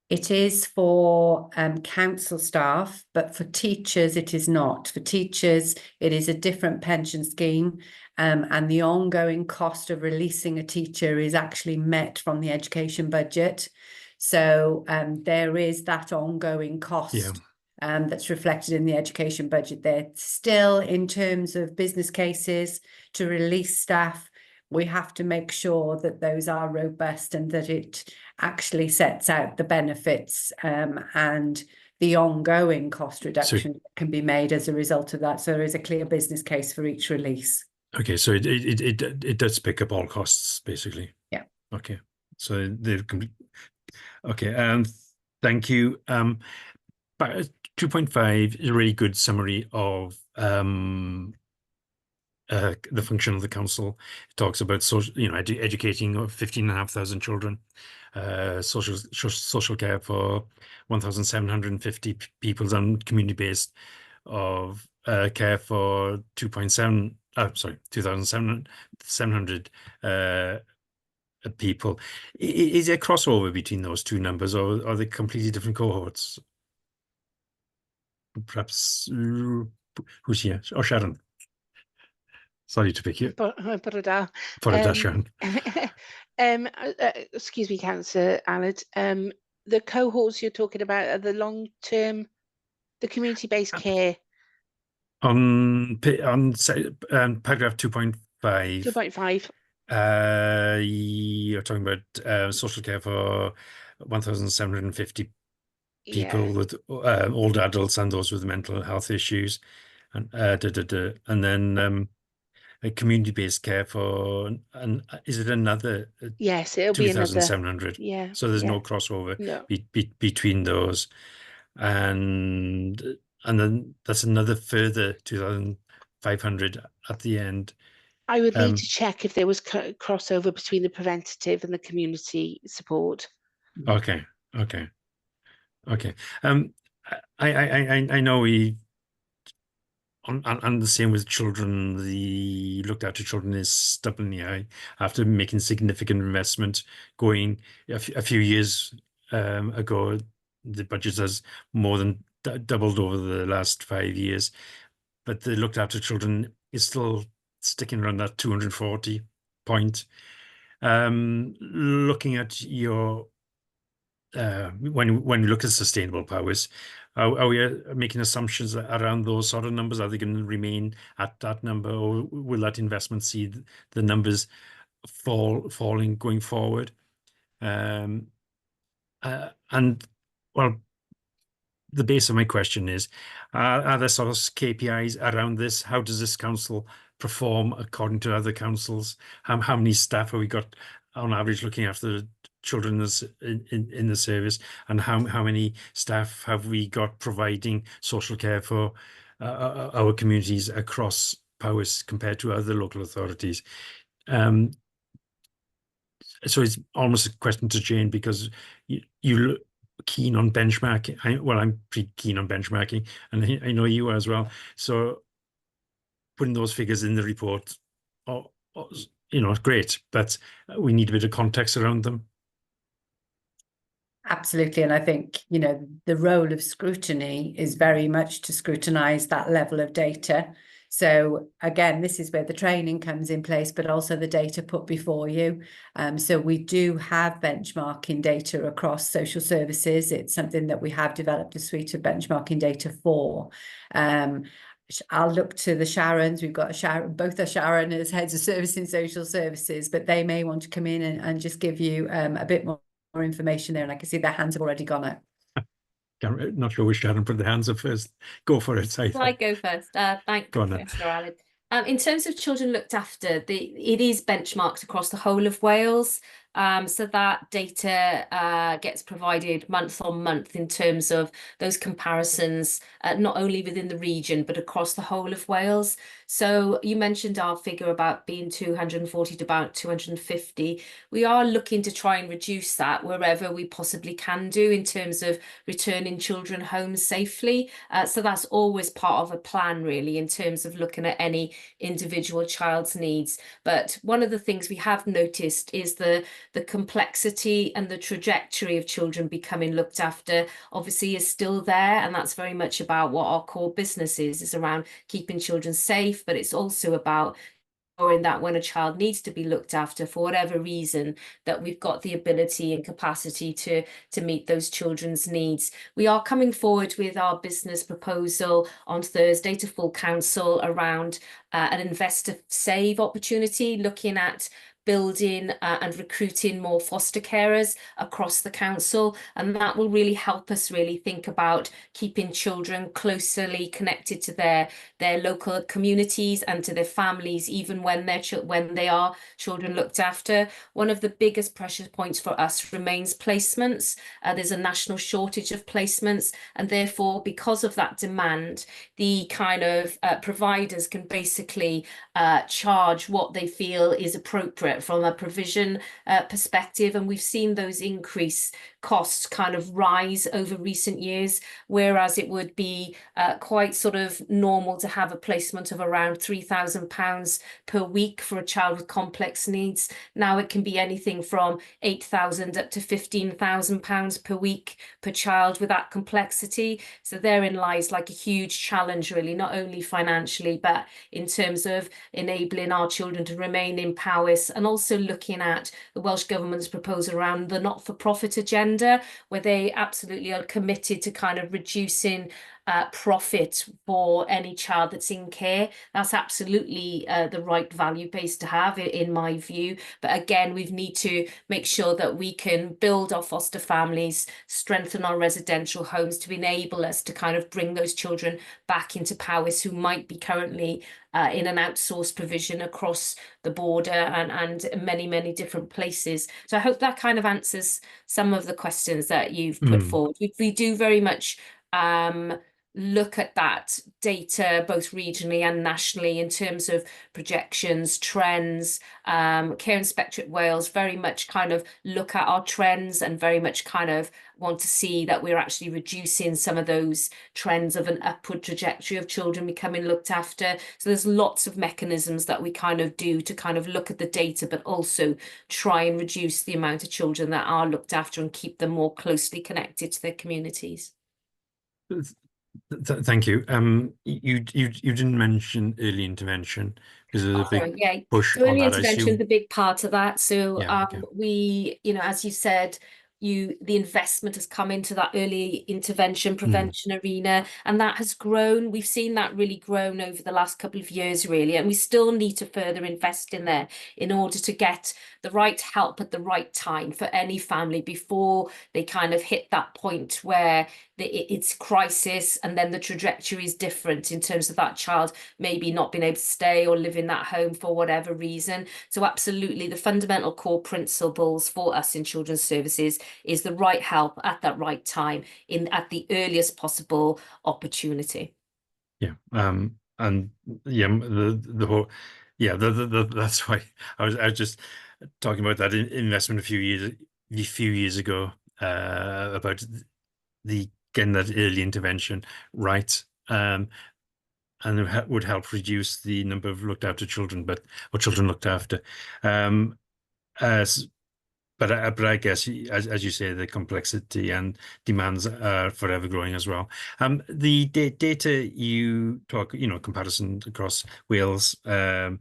It is for council staff, but for teachers, it is not. For teachers, it is a different pension scheme, and the ongoing cost of releasing a teacher is actually met from the education budget. So there is that ongoing cost that's reflected in the education budget there. Still, in terms of business cases to release staff, we have to make sure that those are robust and that it actually sets out the benefits and the ongoing cost reduction that can be made as a result of that. So there is a clear business case for each release. Okay, so it does pick up all costs basically. Yeah. Okay, so they're complete. Okay, thank you. But 2.5 is a really good summary of the function of the council. It talks about social, educating 15,500 children, social care for 1,750 people, and community-based of care for 2,700 people. Is there a crossover between those two numbers, or are they completely different cohorts? Perhaps who's here? Oh, Sharon. Sorry to pick you. Sharon. Excuse me, Councillor Allard. The cohorts you're talking about are the long-term, the community-based care. On paragraph 2.5. 2.5. You're talking about social care for 1,750 people with older adults and those with mental health issues, and and then a community-based care for, and is it another? Yes, it'll be another 2,700. Yeah. So there's no crossover No. between those, and then that's another further 2,500 at the end. I would need to check if there was crossover between the preventative and the community support. Okay. I know we and the same with children. The looked after children is stubbornly high after making significant investment. Going a few years ago, the budget has more than doubled over the last 5 years, but the looked after children is still sticking around that 240 point. Looking at your when we look at sustainable powers, are we making assumptions around those sort of numbers? Are they going to remain at that number, or will that investment see the numbers falling going forward? And well, the base of my question is, are there sort of KPIs around this? How does this council perform according to other councils? How many staff have we got on average looking after children in the service, and how many staff have we got providing social care for our communities across Powys compared to other local authorities? So it's almost a question to Jane, because you look keen on benchmarking. I'm pretty keen on benchmarking, and I know you are as well. So putting those figures in the report, great, but we need a bit of context around them. Absolutely. And I think, the role of scrutiny is very much to scrutinise that level of data. So again, this is where the training comes in place, but also the data put before you. So we do have benchmarking data across social services. It's something that we have developed a suite of benchmarking data for. I'll look to the Sharons. We've got both are Sharon as heads of service in social services, but they may want to come in and just give you a bit more information there, and I can see their hands have already gone up. Not sure which Sharon put the hands up first. Go for it. Shall I go first? Thank you, Mr. Allard. In terms of children looked after, it is benchmarked across the whole of Wales. So that data gets provided month on month in terms of those comparisons, not only within the region, but across the whole of Wales. So you mentioned our figure about being 240 to about 250. We are looking to try and reduce that wherever we possibly can do in terms of returning children home safely. So that's always part of a plan, really, in terms of looking at any individual child's needs. But one of the things we have noticed is the the complexity and the trajectory of children becoming looked after obviously is still there, and that's very much about what our core business is around keeping children safe, but it's also about ensuring that when a child needs to be looked after for whatever reason, that we've got the ability and capacity to meet those children's needs. We are coming forward with our business proposal on Thursday to full council around an investor save opportunity, looking at building and recruiting more foster carers across the council, and that will really help us really think about keeping children closely connected to their local communities and to their families, even when they are children looked after. One of the biggest pressure points for us remains placements. There's a national shortage of placements, and therefore, because of that demand, the kind of providers can basically charge what they feel is appropriate from a provision perspective, and we've seen those increase costs kind of rise over recent years, whereas it would be quite sort of normal to have a placement of around £3,000 per week for a child with complex needs. Now it can be anything from £8,000 up to £15,000 per week per child with that complexity. So therein lies like a huge challenge, really, not only financially, but in terms of enabling our children to remain in Powys, and also looking at the Welsh Government's proposal around the not-for-profit agenda, where they absolutely are committed to kind of reducing profit for any child that's in care. That's absolutely the right value base to have, in my view. But again, we need to make sure that we can build our foster families, strengthen our residential homes to enable us to kind of bring those children back into Powys who might be currently in an outsourced provision across the border and many, many different places. So I hope that kind of answers some of the questions that you've put forward. We do very much look at that data both regionally and nationally in terms of projections, trends. Care Inspectorate Wales very much kind of look at our trends and very much kind of want to see that we're actually reducing some of those trends of an upward trajectory of children becoming looked after. So there's lots of mechanisms that we kind of do to kind of look at the data, but also try and reduce the amount of children that are looked after and keep them more closely connected to their communities. Thank you. You didn't mention early intervention because there's a big push so on early that. intervention is a big part of that. So okay. we, as you said, the investment has come into that early intervention prevention arena, and that has grown. We've seen that really grown over the last couple of years, really, and we still need to further invest in there in order to get the right help at the right time for any family before they kind of hit that point where it's crisis, and then the trajectory is different in terms of that child maybe not being able to stay or live in that home for whatever reason. So absolutely, the fundamental core principles for us in children's services is the right help at that right time at the earliest possible opportunity. Yeah. And yeah, the whole, yeah, that's why I was just talking about that investment a few years ago about the getting that early intervention right, and it would help reduce the number of looked after children, or children looked after. But I guess, as you say, the complexity and demands are forever growing as well. The data you talk, comparison across Wales. Do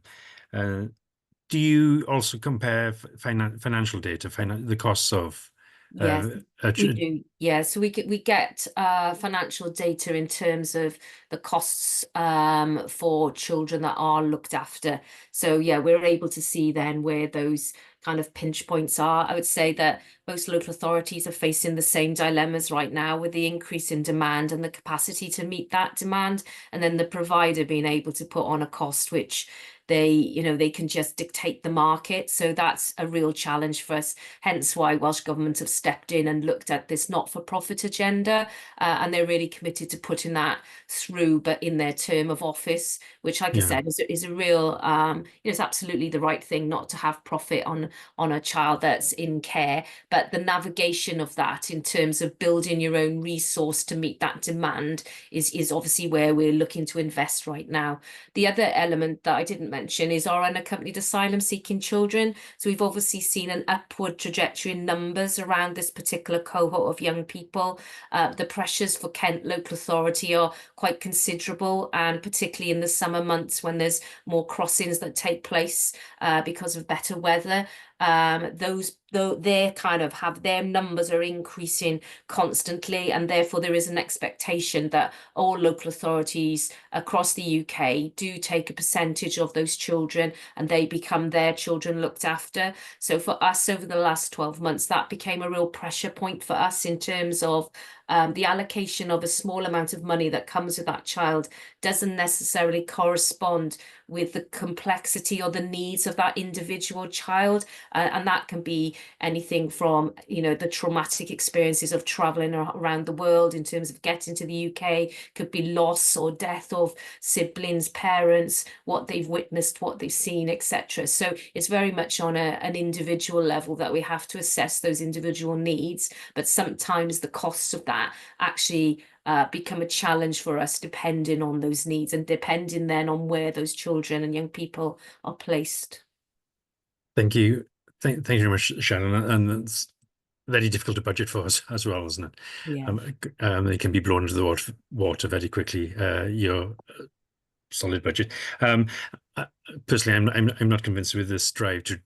you also compare financial data, the costs of? Yes, we do. Yeah, so we get financial data in terms of the costs for children that are looked after. So yeah, we're able to see then where those kind of pinch points are. I would say that most local authorities are facing the same dilemmas right now with the increase in demand and the capacity to meet that demand, and then the provider being able to put on a cost which they can just dictate the market. So that's a real challenge for us, hence why Welsh Government have stepped in and looked at this not-for-profit agenda, and they're really committed to putting that through, but in their term of office, which, like I said, is a real it's absolutely the right thing not to have profit on on a child that's in care, but the navigation of that in terms of building your own resource to meet that demand is obviously where we're looking to invest right now. The other element that I didn't mention is our unaccompanied asylum seeking children. So we've obviously seen an upward trajectory in numbers around this particular cohort of young people. The pressures for Kent Local Authority are quite considerable, and particularly in the summer months when there's more crossings that take place because of better weather. They kind of have, their numbers are increasing constantly, and therefore there is an expectation that all local authorities across the UK do take a percentage of those children and they become their children looked after. So for us over the last 12 months, that became a real pressure point for us in terms of the allocation of a small amount of money that comes with that child doesn't necessarily correspond with the complexity or the needs of that individual child. And that can be anything from, you know, the traumatic experiences of traveling around the world in terms of getting to the UK, could be loss or death of siblings, parents, what they've witnessed, what they've seen, etc. So it's very much on an individual level that we have to assess those individual needs, but sometimes the costs of that actually become a challenge for us depending on those needs and depending then on where those children and young people are placed. Thank you. Thank you very much, Sharon. And it's very difficult to budget for us as well, isn't it? Yeah. They can be blown into the water very quickly. Your solid budget. Personally, I'm not convinced with this drive to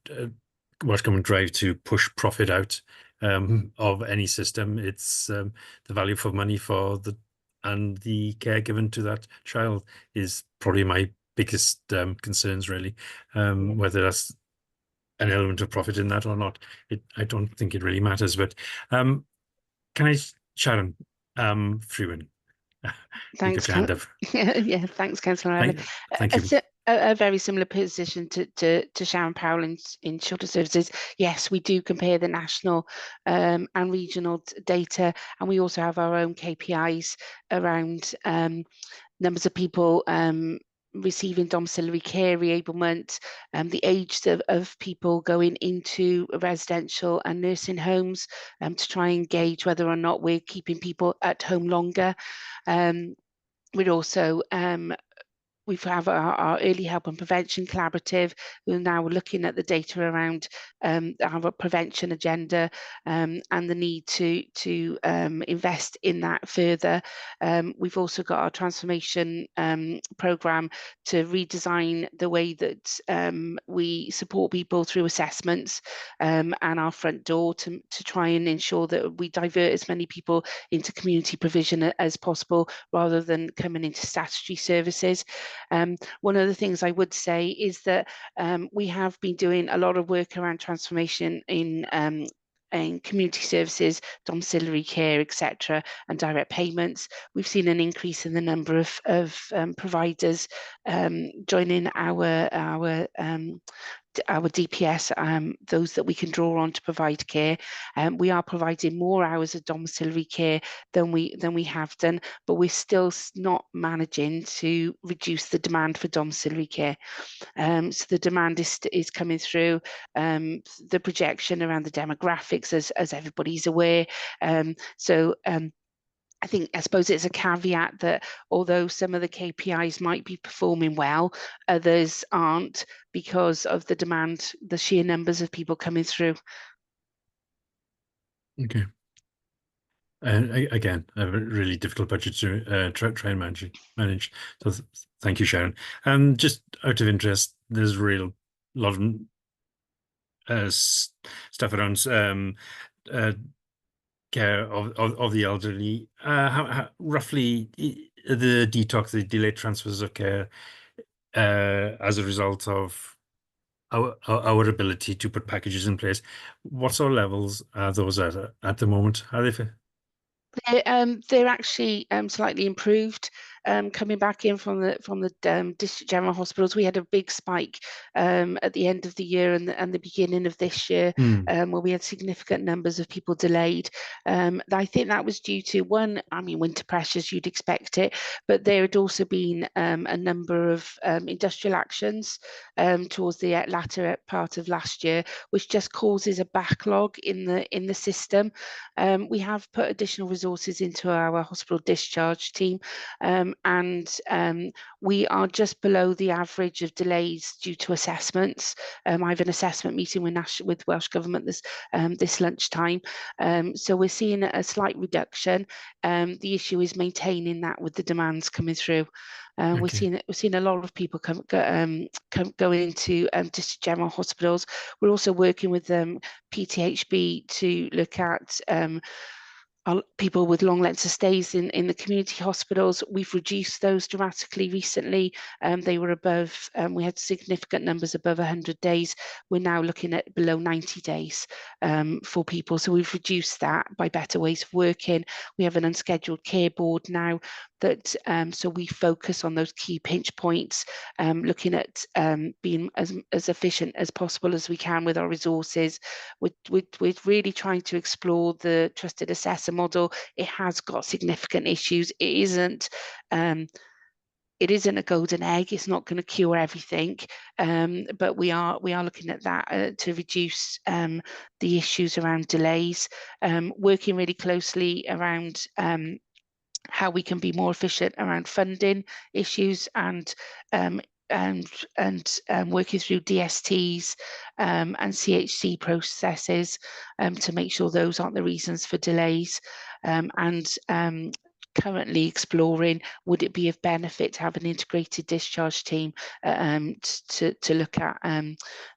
Welsh drive to push profit out of any system. It's the value for money for the care given to that child is probably my biggest concerns, really. Whether that's an element of profit in that or not, I don't think it really matters. But can I, Sharon Frewen? Thanks, yeah, thanks, Councillor Allen. Thank you. A very similar position to Sharon Powell in Children's Services. Yes, we do compare the national and regional data, and we also have our own KPIs around numbers of people receiving domiciliary care, reablement, the age of people going into residential and nursing homes to try and gauge whether or not we're keeping people at home longer. We're also we have our early help and prevention collaborative. We're now looking at the data around our prevention agenda and the need to invest in that further. We've also got our transformation programme to redesign the way that we support people through assessments and our front door to try and ensure that we divert as many people into community provision as possible rather than coming into statutory services. One of the things I would say is that we have been doing a lot of work around transformation in community services, domiciliary care, etc., and direct payments. We've seen an increase in the number of providers joining our DPS, those that we can draw on to provide care. We are providing more hours of domiciliary care than we have done, but we're still not managing to reduce the demand for domiciliary care. So the demand is coming through. The projection around the demographics, as everybody's aware. I suppose it's a caveat that although some of the KPIs might be performing well, others aren't because of the demand, the sheer numbers of people coming through. Okay. Again, a really difficult budget to try and manage. So thank you, Sharon. Just out of interest, there's a real lot of stuff around care of the elderly. How roughly the detox, the delayed transfers of care as a result of our ability to put packages in place, what sort of levels are those at the moment? Are they fair? They're actually slightly improved. coming back in from the district general hospitals. We had a big spike at the end of the year and the beginning of this year, where we had significant numbers of people delayed. I think that was due to one, I mean, winter pressures, you'd expect it, but there had also been a number of industrial actions towards the latter part of last year, which just causes a backlog in the system. We have put additional resources into our hospital discharge team, and we are just below the average of delays due to assessments. I have an assessment meeting with Welsh Government this lunchtime, so we're seeing a slight reduction. The issue is maintaining that with the demands coming through. We're seeing a lot of people going into district general hospitals. We're also working with PTHB to look at people with long lengths of stays in the community hospitals. We've reduced those dramatically recently. They were above, we had significant numbers above 100 days. We're now looking at below 90 days for people. So we've reduced that by better ways of working. We have an unscheduled care board now that so we focus on those key pinch points, looking at being as efficient as possible as we can with our resources. We're really trying to explore the trusted assessor model. It has got significant issues. It isn't a golden egg. It's not going to cure everything, but we are looking at that to reduce the issues around delays, working really closely around how we can be more efficient around funding issues and working through DSTs and CHC processes to make sure those aren't the reasons for delays, and currently exploring, would it be of benefit to have an integrated discharge team to look at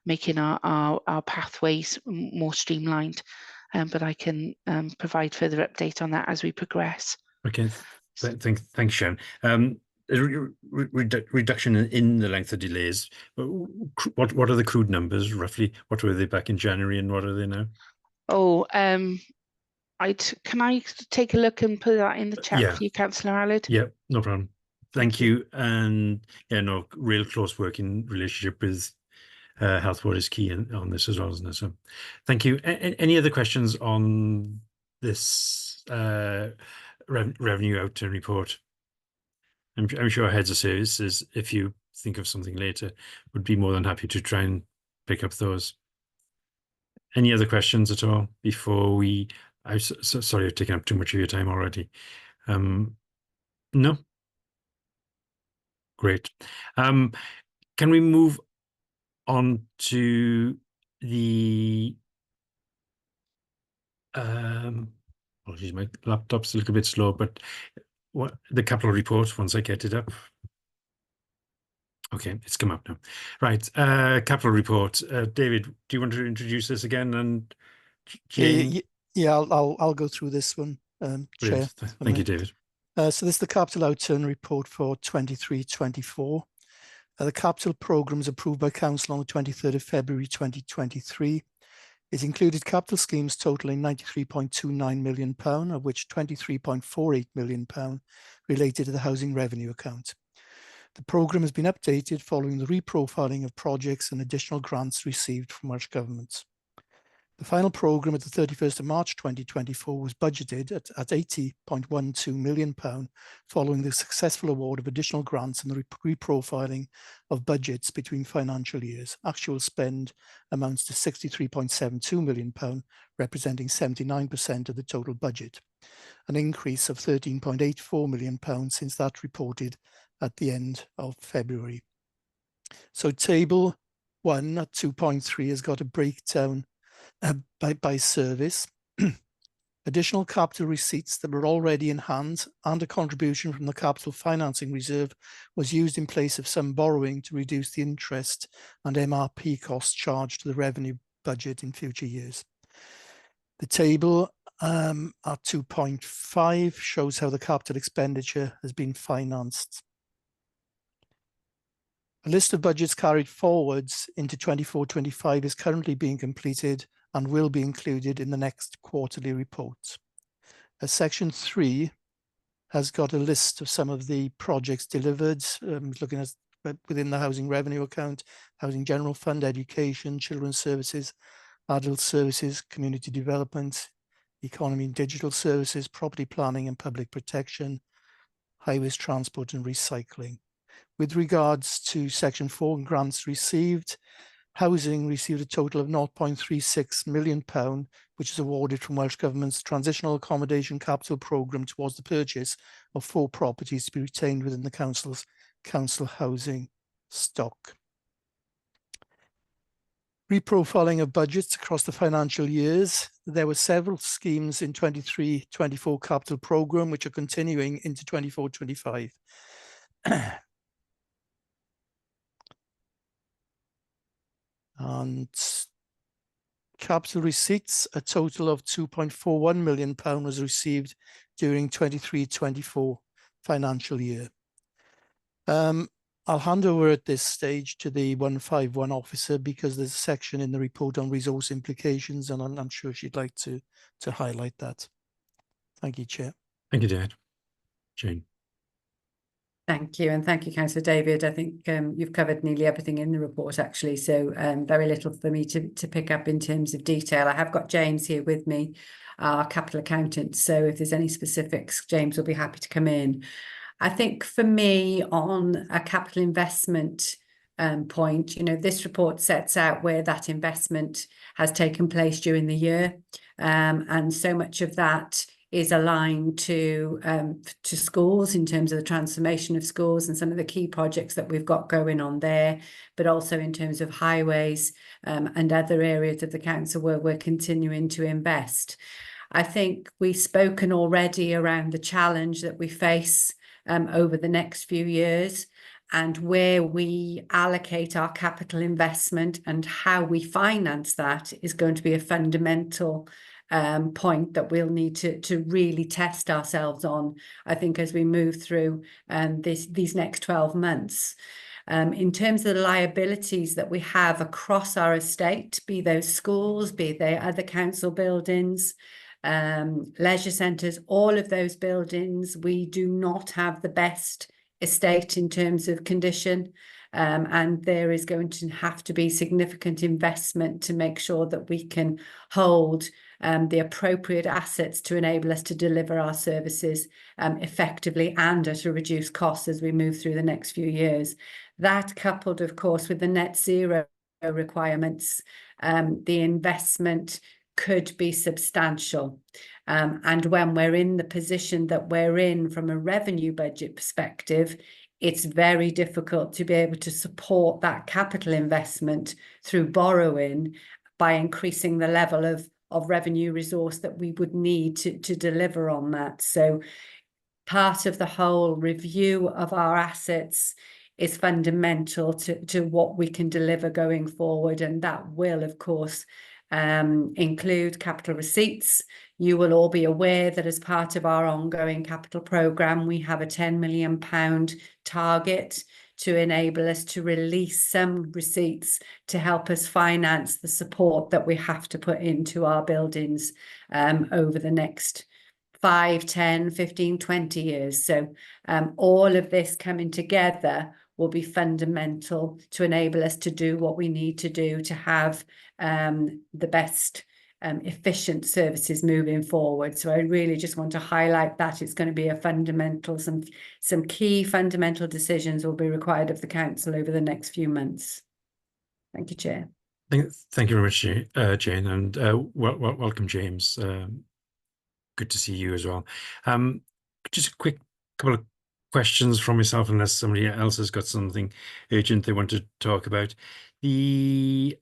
making our pathways more streamlined, but I can provide further update on that as we progress. Okay, thanks, Sharon. Reduction in the length of delays. What are the crude numbers roughly? What were they back in January, and what are they now? Oh, can I take a look and put that in the chat for you, Councillor Allard? Yeah, no problem. Thank you. And real close working relationship with Health Board is key on this as well, isn't it? So, thank you. Any other questions on this revenue outturn report? I'm sure heads of services, if you think of something later, would be more than happy to try and pick up those. Any other questions at all before we? I'm sorry, I've taken up too much of your time already. No? Great. Can we move on to the apologies, my laptop's a little bit slow, but the capital report, once I get it up. Okay, it's come up now. Right, capital report. David, do you want to introduce this again? And Jane? Yeah, I'll go through this one, Chair. Thank you, David. So this is the capital outturn report for 23-24. The capital programme was approved by Council on the 23rd of February 2023. It included capital schemes totalling £93.29 million, of which £23.48 million related to the housing revenue account. The programme has been updated following the reprofiling of projects and additional grants received from Welsh Government. The final programme at the 31st of March 2024 was budgeted at £80.12 million following the successful award of additional grants and the reprofiling of budgets between financial years. Actual spend amounts to £63.72 million, representing 79% of the total budget, an increase of £13.84 million since that reported at the end of February. So table 1 at 2.3 has got a breakdown by service. Additional capital receipts that were already in hand and a contribution from the capital financing reserve was used in place of some borrowing to reduce the interest and MRP costs charged to the revenue budget in future years. The table at 2.5 shows how the capital expenditure has been financed. A list of budgets carried forwards into 24-25 is currently being completed and will be included in the next quarterly report. Section 3 has got a list of some of the projects delivered, looking at within the housing revenue account, housing general fund, education, children's services, adult services, community development, economy and digital services, property planning and public protection, highways, transport and recycling. With regards to section 4 and grants received, housing received a total of £0.36 million, which is awarded from Welsh Government's Transitional Accommodation Capital Programme towards the purchase of 4 properties to be retained within the council's council housing stock. Reprofiling of budgets across the financial years. There were several schemes in 23-24 capital programme which are continuing into 24-25. And capital receipts, a total of £2.41 million was received during 23-24 financial year. I'll hand over at this stage to the 151 officer because there's a section in the report on resource implications, and I'm sure she'd like to highlight that. Thank you, Chair. Thank you, Dad. Jane. Thank you, and thank you, Councillor David. I think you've covered nearly everything in the report, actually, so very little for me to pick up in terms of detail. I have got James here with me, our capital accountant, so if there's any specifics, James will be happy to come in. I think for me, on a capital investment point, you know, this report sets out where that investment has taken place during the year, and so much of that is aligned to schools in terms of the transformation of schools and some of the key projects that we've got going on there, but also in terms of highways and other areas of the council where we're continuing to invest. I think we've spoken already around the challenge that we face over the next few years, and where we allocate our capital investment and how we finance that is going to be a fundamental point that we'll need to really test ourselves on, I think, as we move through these next 12 months. In terms of the liabilities that we have across our estate, be those schools, be they other council buildings, leisure centres, all of those buildings, we do not have the best estate in terms of condition, and there is going to have to be significant investment to make sure that we can hold the appropriate assets to enable us to deliver our services effectively and at a reduced cost as we move through the next few years. That, coupled of course with the net zero requirements, the investment could be substantial, and when we're in the position that we're in from a revenue budget perspective, it's very difficult to be able to support that capital investment through borrowing by increasing the level of revenue resource that we would need to deliver on that. So part of the whole review of our assets is fundamental to what we can deliver going forward, and that will of course include capital receipts. You will all be aware that as part of our ongoing capital programme, we have a £10 million target to enable us to release some receipts to help us finance the support that we have to put into our buildings over the next 5, 10, 15, 20 years. So all of this coming together will be fundamental to enable us to do what we need to do to have the best efficient services moving forward. So I really just want to highlight that it's going to be a fundamental, some key fundamental decisions will be required of the council over the next few months. Thank you, Chair. Thank you very much, Jane, and welcome, James. Good to see you as well. Just a quick couple of questions from myself, unless somebody else has got something urgent they want to talk about. The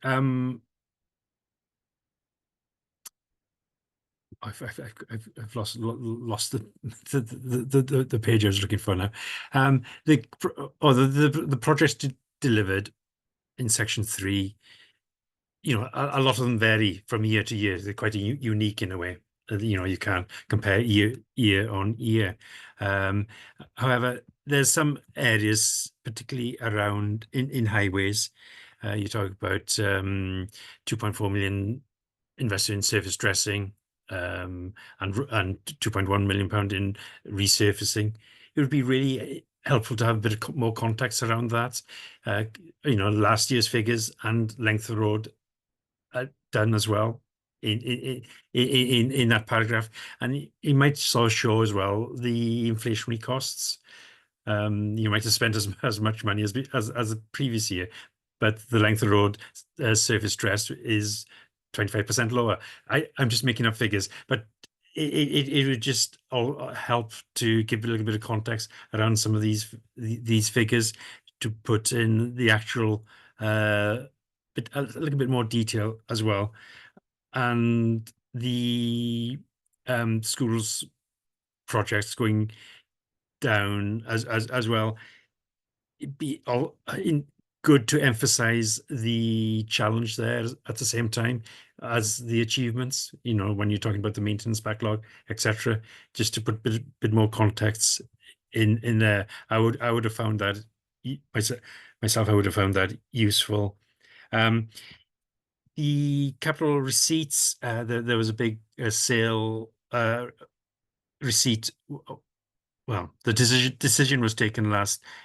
I've lost the page I was looking for now. The projects delivered in section 3. You know, a lot of them vary from year to year. They're quite unique in a way. You know, you can't compare year on year. However, there's some areas, particularly around in highways. You talk about 2.4 million invested in surface dressing, and 2.1 million pound in resurfacing. It would be really helpful to have a bit of more context around that. You know, last year's figures and length of road done as well in that paragraph, and it might sort of show as well the inflationary costs. You might have spent as much money as the previous year, but the length of road surface dress is 25% lower. I'm just making up figures, but it would just all help to give a little bit of context around some of these figures, to put in the actual but a little bit more detail as well. And the schools projects going down as well. It'd be all good to emphasize the challenge there at the same time as the achievements, you know, when you're talking about the maintenance backlog, etc. Just to put a bit more context in there. I would have found that myself, I would have found that useful. The capital receipts, there was a big sale receipt. Well, the decision was taken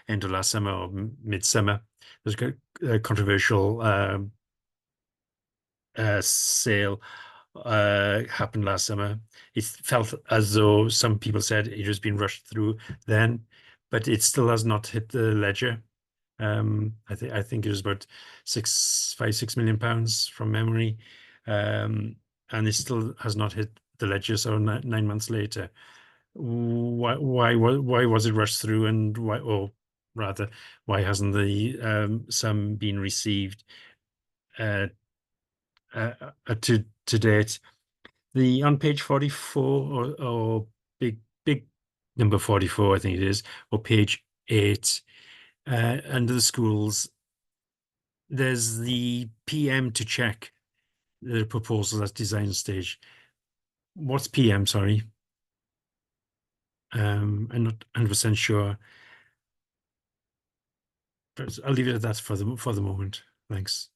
end of last summer or midsummer. There was a controversial sale happened last summer. It felt as though some people said it has been rushed through then, but it still has not hit the ledger. I think it was about 6 million pounds from memory, and it still has not hit the ledger. So 9 months later, why was it rushed through, and why, or rather, why hasn't the sum been received to date? The on page 44 or big number 44, I think it is, or page 8. Under the schools, there's the PM to check the proposal at design stage. What's PM? Sorry, I'm not 100% sure. But I'll leave it at that for the moment. Thanks,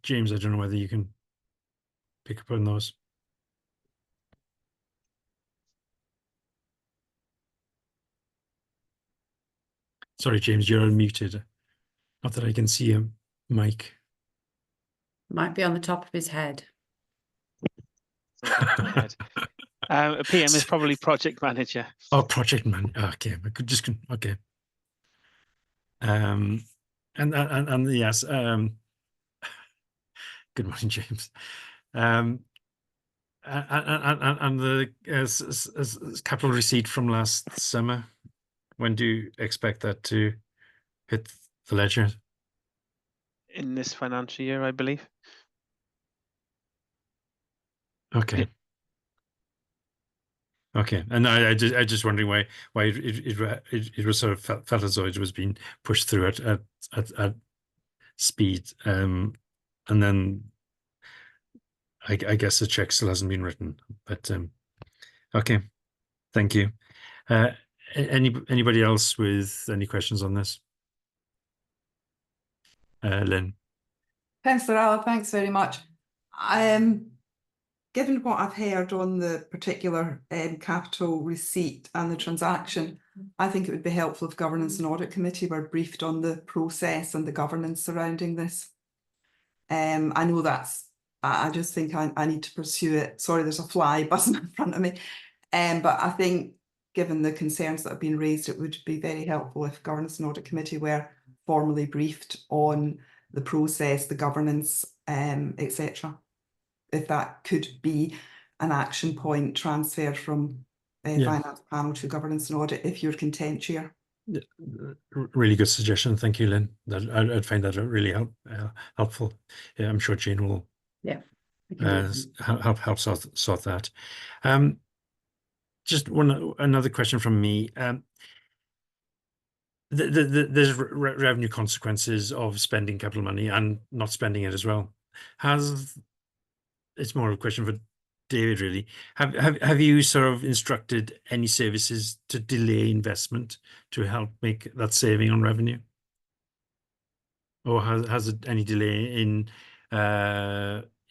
James. I don't know whether you can pick up on those. Sorry, James, you're unmuted. Not that I can see him, Mike. Might be on the top of his head. A PM is probably project manager. Oh, project man. Okay, I could just okay. And yes. Good morning, James. And the capital receipt from last summer. When do you expect that to hit the ledger? In this financial year, I believe. Okay. Yeah. Okay, and I just wondering why it was sort of felt as though it was being pushed through at speed, and then I guess the check still hasn't been written. But okay, thank you. Anybody else with any questions on this? Lynn. Councillor Allen, thanks very much. Given what I've heard on the particular capital receipt and the transaction, I think it would be helpful if Governance and Audit Committee were briefed on the process and the governance surrounding this. I know I just think I need to pursue it. Sorry, there's a fly buzzing in front of me. But I think given the concerns that have been raised, it would be very helpful if Governance and Audit Committee were formally briefed on the process, the governance, etc. If that could be an action point transferred from finance panel to governance and audit, if you're content, Chair. Really good suggestion. Thank you, Lynn. I'd find that really helpful. Yeah, I'm sure Jane will help sort that. Just another question from me. There's revenue consequences of spending capital money and not spending it as well. It's more of a question for David, really. Have you sort of instructed any services to delay investment to help make that saving on revenue? Or has it any delay in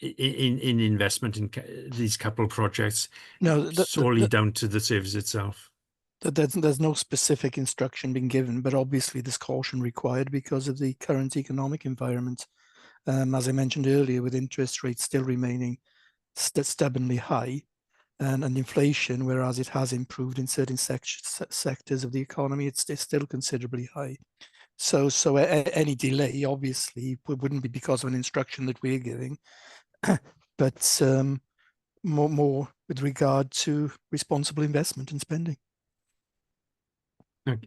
in investment in these capital projects No, solely down to the service itself? There's no specific instruction being given, but obviously there's caution required because of the current economic environment. As I mentioned earlier, with interest rates still remaining stubbornly high, and inflation, whereas it has improved in certain sectors of the economy, it's still considerably high. So any delay obviously wouldn't be because of an instruction that we're giving, but more with regard to responsible investment and spending.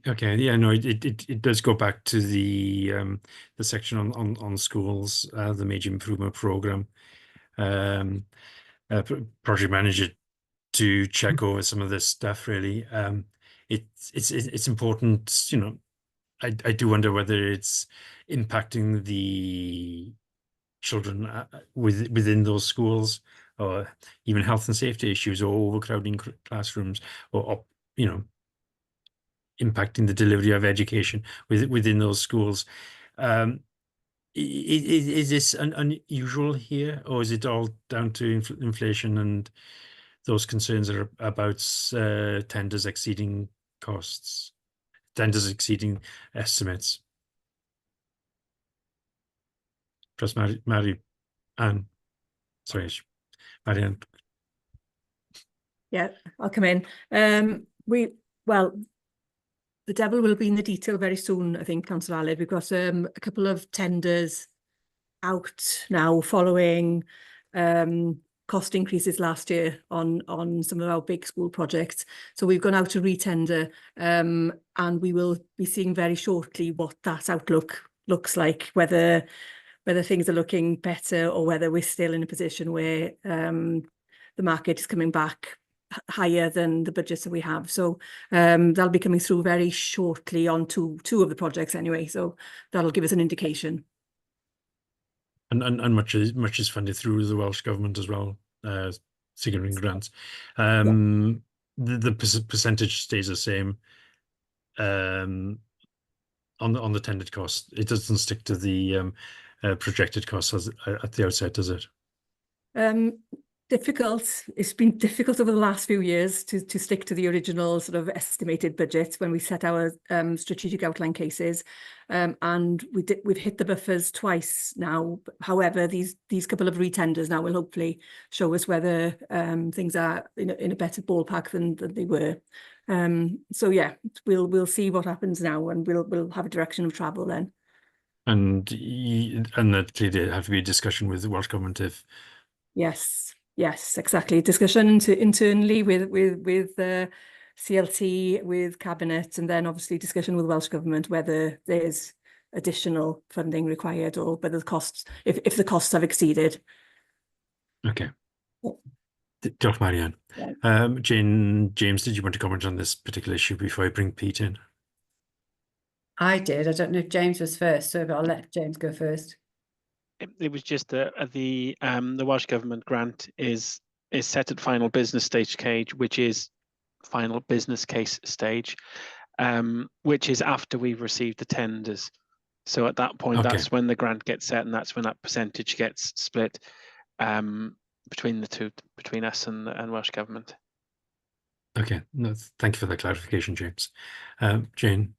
Okay, yeah, no, it does go back to the section on schools, the major improvement program, project manager to check over some of this stuff. Really, it's important. You know, I do wonder whether it's impacting the children within those schools, or even health and safety issues, or overcrowding classrooms, or you know, impacting the delivery of education within those schools. Is this unusual here, or is it all down to inflation and those concerns that are about tenders exceeding costs, tenders exceeding estimates? Trust Marianne. Yeah, I'll come in. Well, the devil will be in the detail very soon, I think, Councillor Aled. We've got a couple of tenders out now following cost increases last year on some of our big school projects. So we've gone out to re-tender, and we will be seeing very shortly what that outlook looks like, whether things are looking better or whether we're still in a position where the market is coming back higher than the budgets that we have. So that'll be coming through very shortly on two of the projects anyway. So that'll give us an indication. And much is funded through the Welsh Government as well, securing grants. The percentage stays the same on the tendered cost. It doesn't stick to the projected costs at the outset, does it? Difficult. It's been difficult over the last few years to stick to the original sort of estimated budget when we set our strategic outline cases, and we've hit the buffers twice now. However, these couple of retenders now will hopefully show us whether things are in a better ballpark than they were. So yeah, we'll see what happens now, and we'll have a direction of travel then. And that clearly have to be a discussion with the Welsh Government if. Yes, exactly. Discussion internally with CLT, with Cabinet, and then obviously discussion with the Welsh Government whether there's additional funding required or whether the costs, if the costs have exceeded. Okay. Dr. Marianne. Yeah. James, did you want to comment on this particular issue before I bring Pete in? I did. I don't know if James was first, so I'll let James go first. It was just the Welsh Government grant is set at final business stage, which is final business case stage, which is after we've received the tenders. So at that point, that's when the grant gets set, and that's when that percentage gets split between the two, between us and Welsh Government. Okay, no, thank you for that clarification, James. Jane.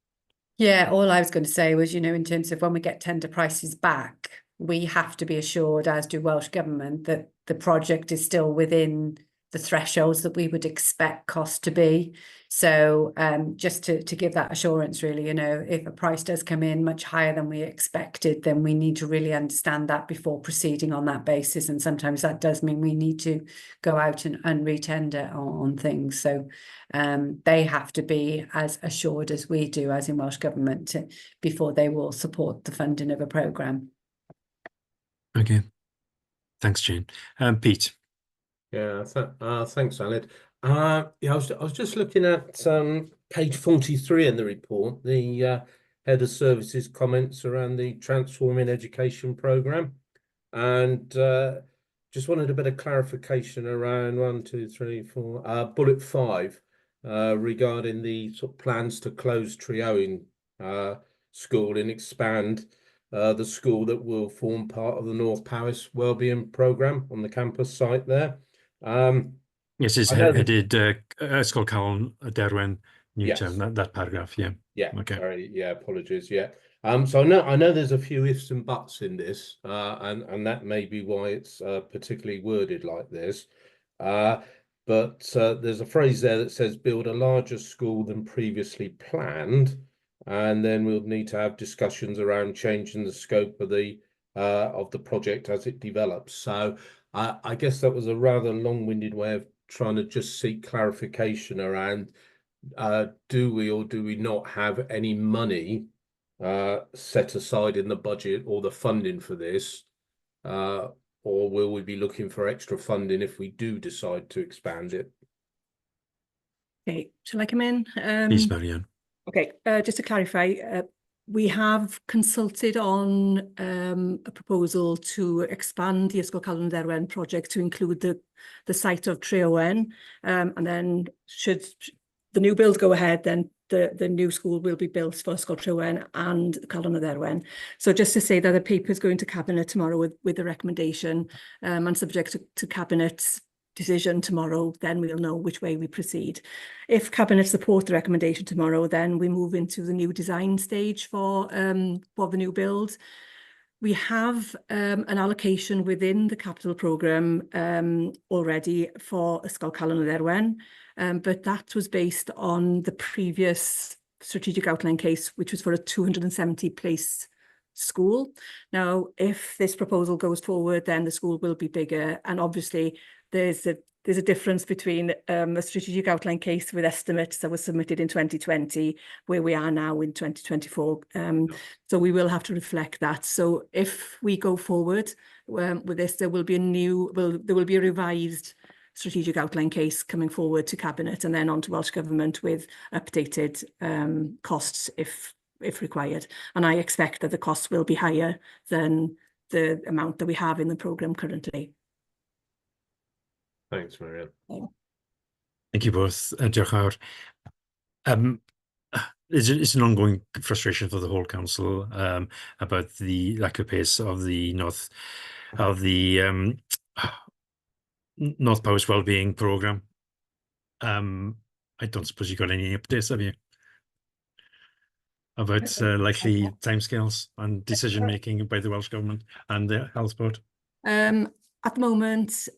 Yeah, all I was going to say was, in terms of when we get tender prices back, we have to be assured, as do Welsh Government, that the project is still within the thresholds that we would expect cost to be. So just to give that assurance, really, if a price does come in much higher than we expected, then we need to really understand that before proceeding on that basis. And sometimes that does mean we need to go out and re-tender on things. So they have to be as assured as we do, as in Welsh Government, before they will support the funding of a programme. Okay, thanks, Jane. Pete. Yeah, thanks, Aled. I was just looking at page 43 in the report, the head of services comments around the Transforming Education programme, and just wanted a bit of clarification around bullet 5 regarding the sort of plans to close Treowen School and expand the school that will form part of the North Powys Wellbeing Programme on the campus site there. Yes, it's I know headed Ysgol Calon Derwen, Newtown, Yes. that paragraph, yeah. Yeah, Okay. sorry, yeah, apologies, yeah. So I know there's a few ifs and buts in this, and that may be why it's particularly worded like this. But there's a phrase there that says build a larger school than previously planned, and then we'll need to have discussions around changing the scope of the project as it develops. So I guess that was a rather long-winded way of trying to just seek clarification around do we or do we not have any money set aside in the budget or the funding for this, or will we be looking for extra funding if we do decide to expand it? Okay, shall I come in? Please, Marianne. Okay, just to clarify, we have consulted on a proposal to expand the Ysgol Calon Derwen project to include the site of Tre Owen, and then should the new build go ahead, then the new school will be built for Ysgol Tre Owen and Calon Derwen. So just to say that the paper is going to Cabinet tomorrow with the recommendation, and subject to Cabinet's decision tomorrow, then we'll know which way we proceed. If Cabinet support the recommendation tomorrow, then we move into the new design stage for the new build. We have an allocation within the capital programme already for Ysgol Calon Derwen, but that was based on the previous strategic outline case, which was for a 270 place school. Now, if this proposal goes forward, then the school will be bigger, and obviously there's a difference between a strategic outline case with estimates that was submitted in 2020, where we are now in 2024. So we will have to reflect that. So if we go forward with this, there will be a revised strategic outline case coming forward to Cabinet and then on to Welsh Government with updated costs if required. And I expect that the costs will be higher than the amount that we have in the programme currently. Thanks, Marianne. Thank you both, diolch fawr. It's an ongoing frustration for the whole council about the lack of pace of the North Powys Wellbeing Programme. I don't suppose you got any updates, have you? About likely timescales and decision making by the Welsh Government and the Health Board? At the moment,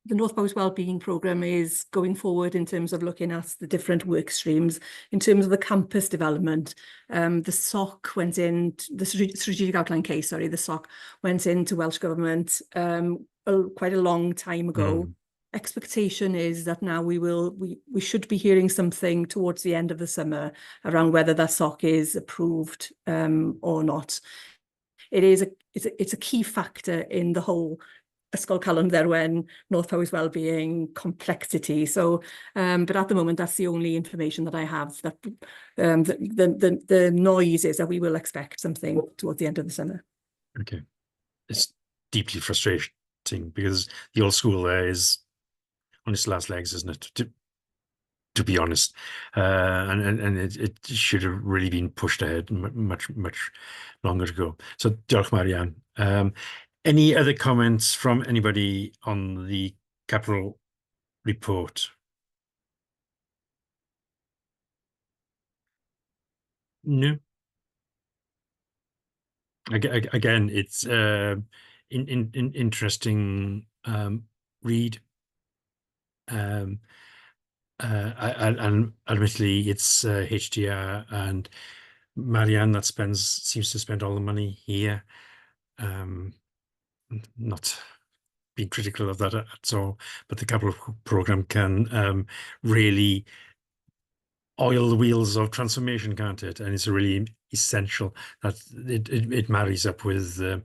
the North Powys Wellbeing Programme is going forward in terms of looking at the different work streams. In terms of the campus development, the SOC went in, the strategic outline case, sorry, the SOC went into Welsh Government quite a long time ago. Expectation is that now we should be hearing something towards the end of the summer around whether that SOC is approved or not. It's a key factor in the whole Ysgol Calon Derwen, North Powys Wellbeing complexity. So, but at the moment, that's the only information that I have. That the noise is that we will expect something towards the end of the summer. Okay, it's deeply frustrating because the old school there is on its last legs, isn't it? To be honest, and it should have really been pushed ahead much longer ago. So, diolch, Marianne. Any other comments from anybody on the capital report? No. Again, it's interesting read. And admittedly, it's HDR and Marianne that seems to spend all the money here. Not being critical of that at all, but the capital programme can really oil the wheels of transformation, can't it? And it's really essential that it marries up with the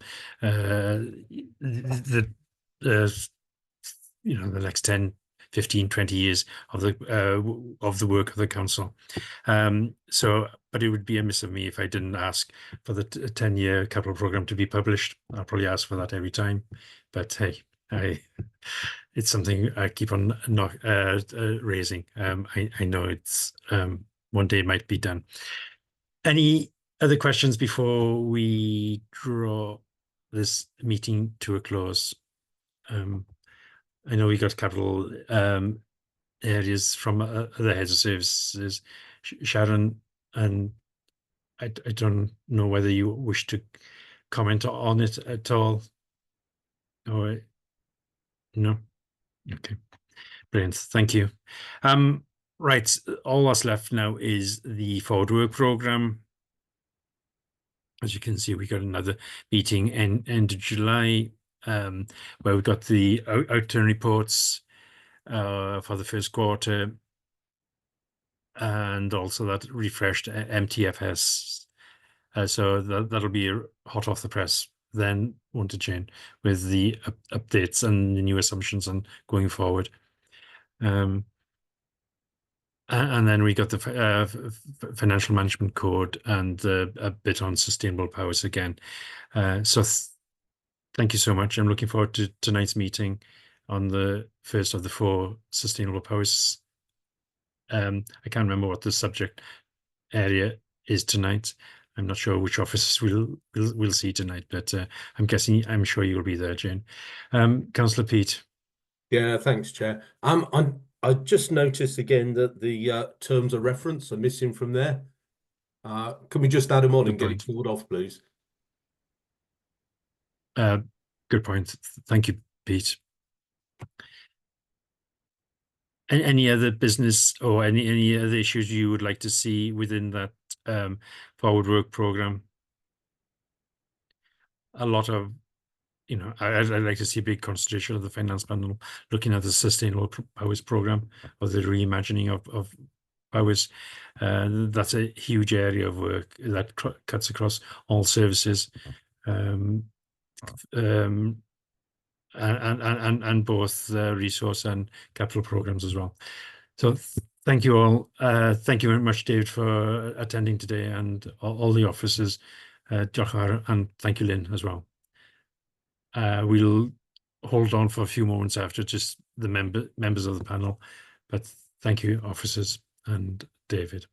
next 10, 15, 20 years of the work of the council. But it would be amiss of me if I didn't ask for the 10-year capital programme to be published. I'll probably ask for that every time, but hey, it's something I keep on raising. I know it's one day it might be done. Any other questions before we draw this meeting to a close? I know we got capital areas from other heads of services, Sharon, and I don't know whether you wish to comment on it at all, or no? Okay, brilliant. Thank you. Right, all that's left now is the forward work programme. As you can see, we got another meeting end of July, where we got the outturn reports for the first quarter, and also that refreshed MTFS. So that'll be hot off the press then, won't it, Jane, with the updates and the new assumptions and going forward. And then we got the financial management code and a bit on sustainable powers again. So thank you so much. I'm looking forward to tonight's meeting on the first of the 4 sustainable powers. I can't remember what the subject area is tonight. I'm not sure which officers we'll see tonight, but I'm sure you'll be there, Jane. Councillor Peat. Yeah, thanks, Chair. I just noticed again that the terms of reference are missing from there. Can we just add them on and get it pulled off, please? Good point. Thank you, Pete. Any other business or any other issues you would like to see within that forward work programme? A lot of, I'd like to see a big concentration of the finance panel looking at the sustainable powers programme, or the reimagining of powers. That's a huge area of work that cuts across all services, and both resource and capital programs as well. So thank you all. Thank you very much, David, for attending today, and all the officers. And thank you, Lynn, as well. We'll hold on for a few moments after, just the members of the panel, but thank you, officers and David.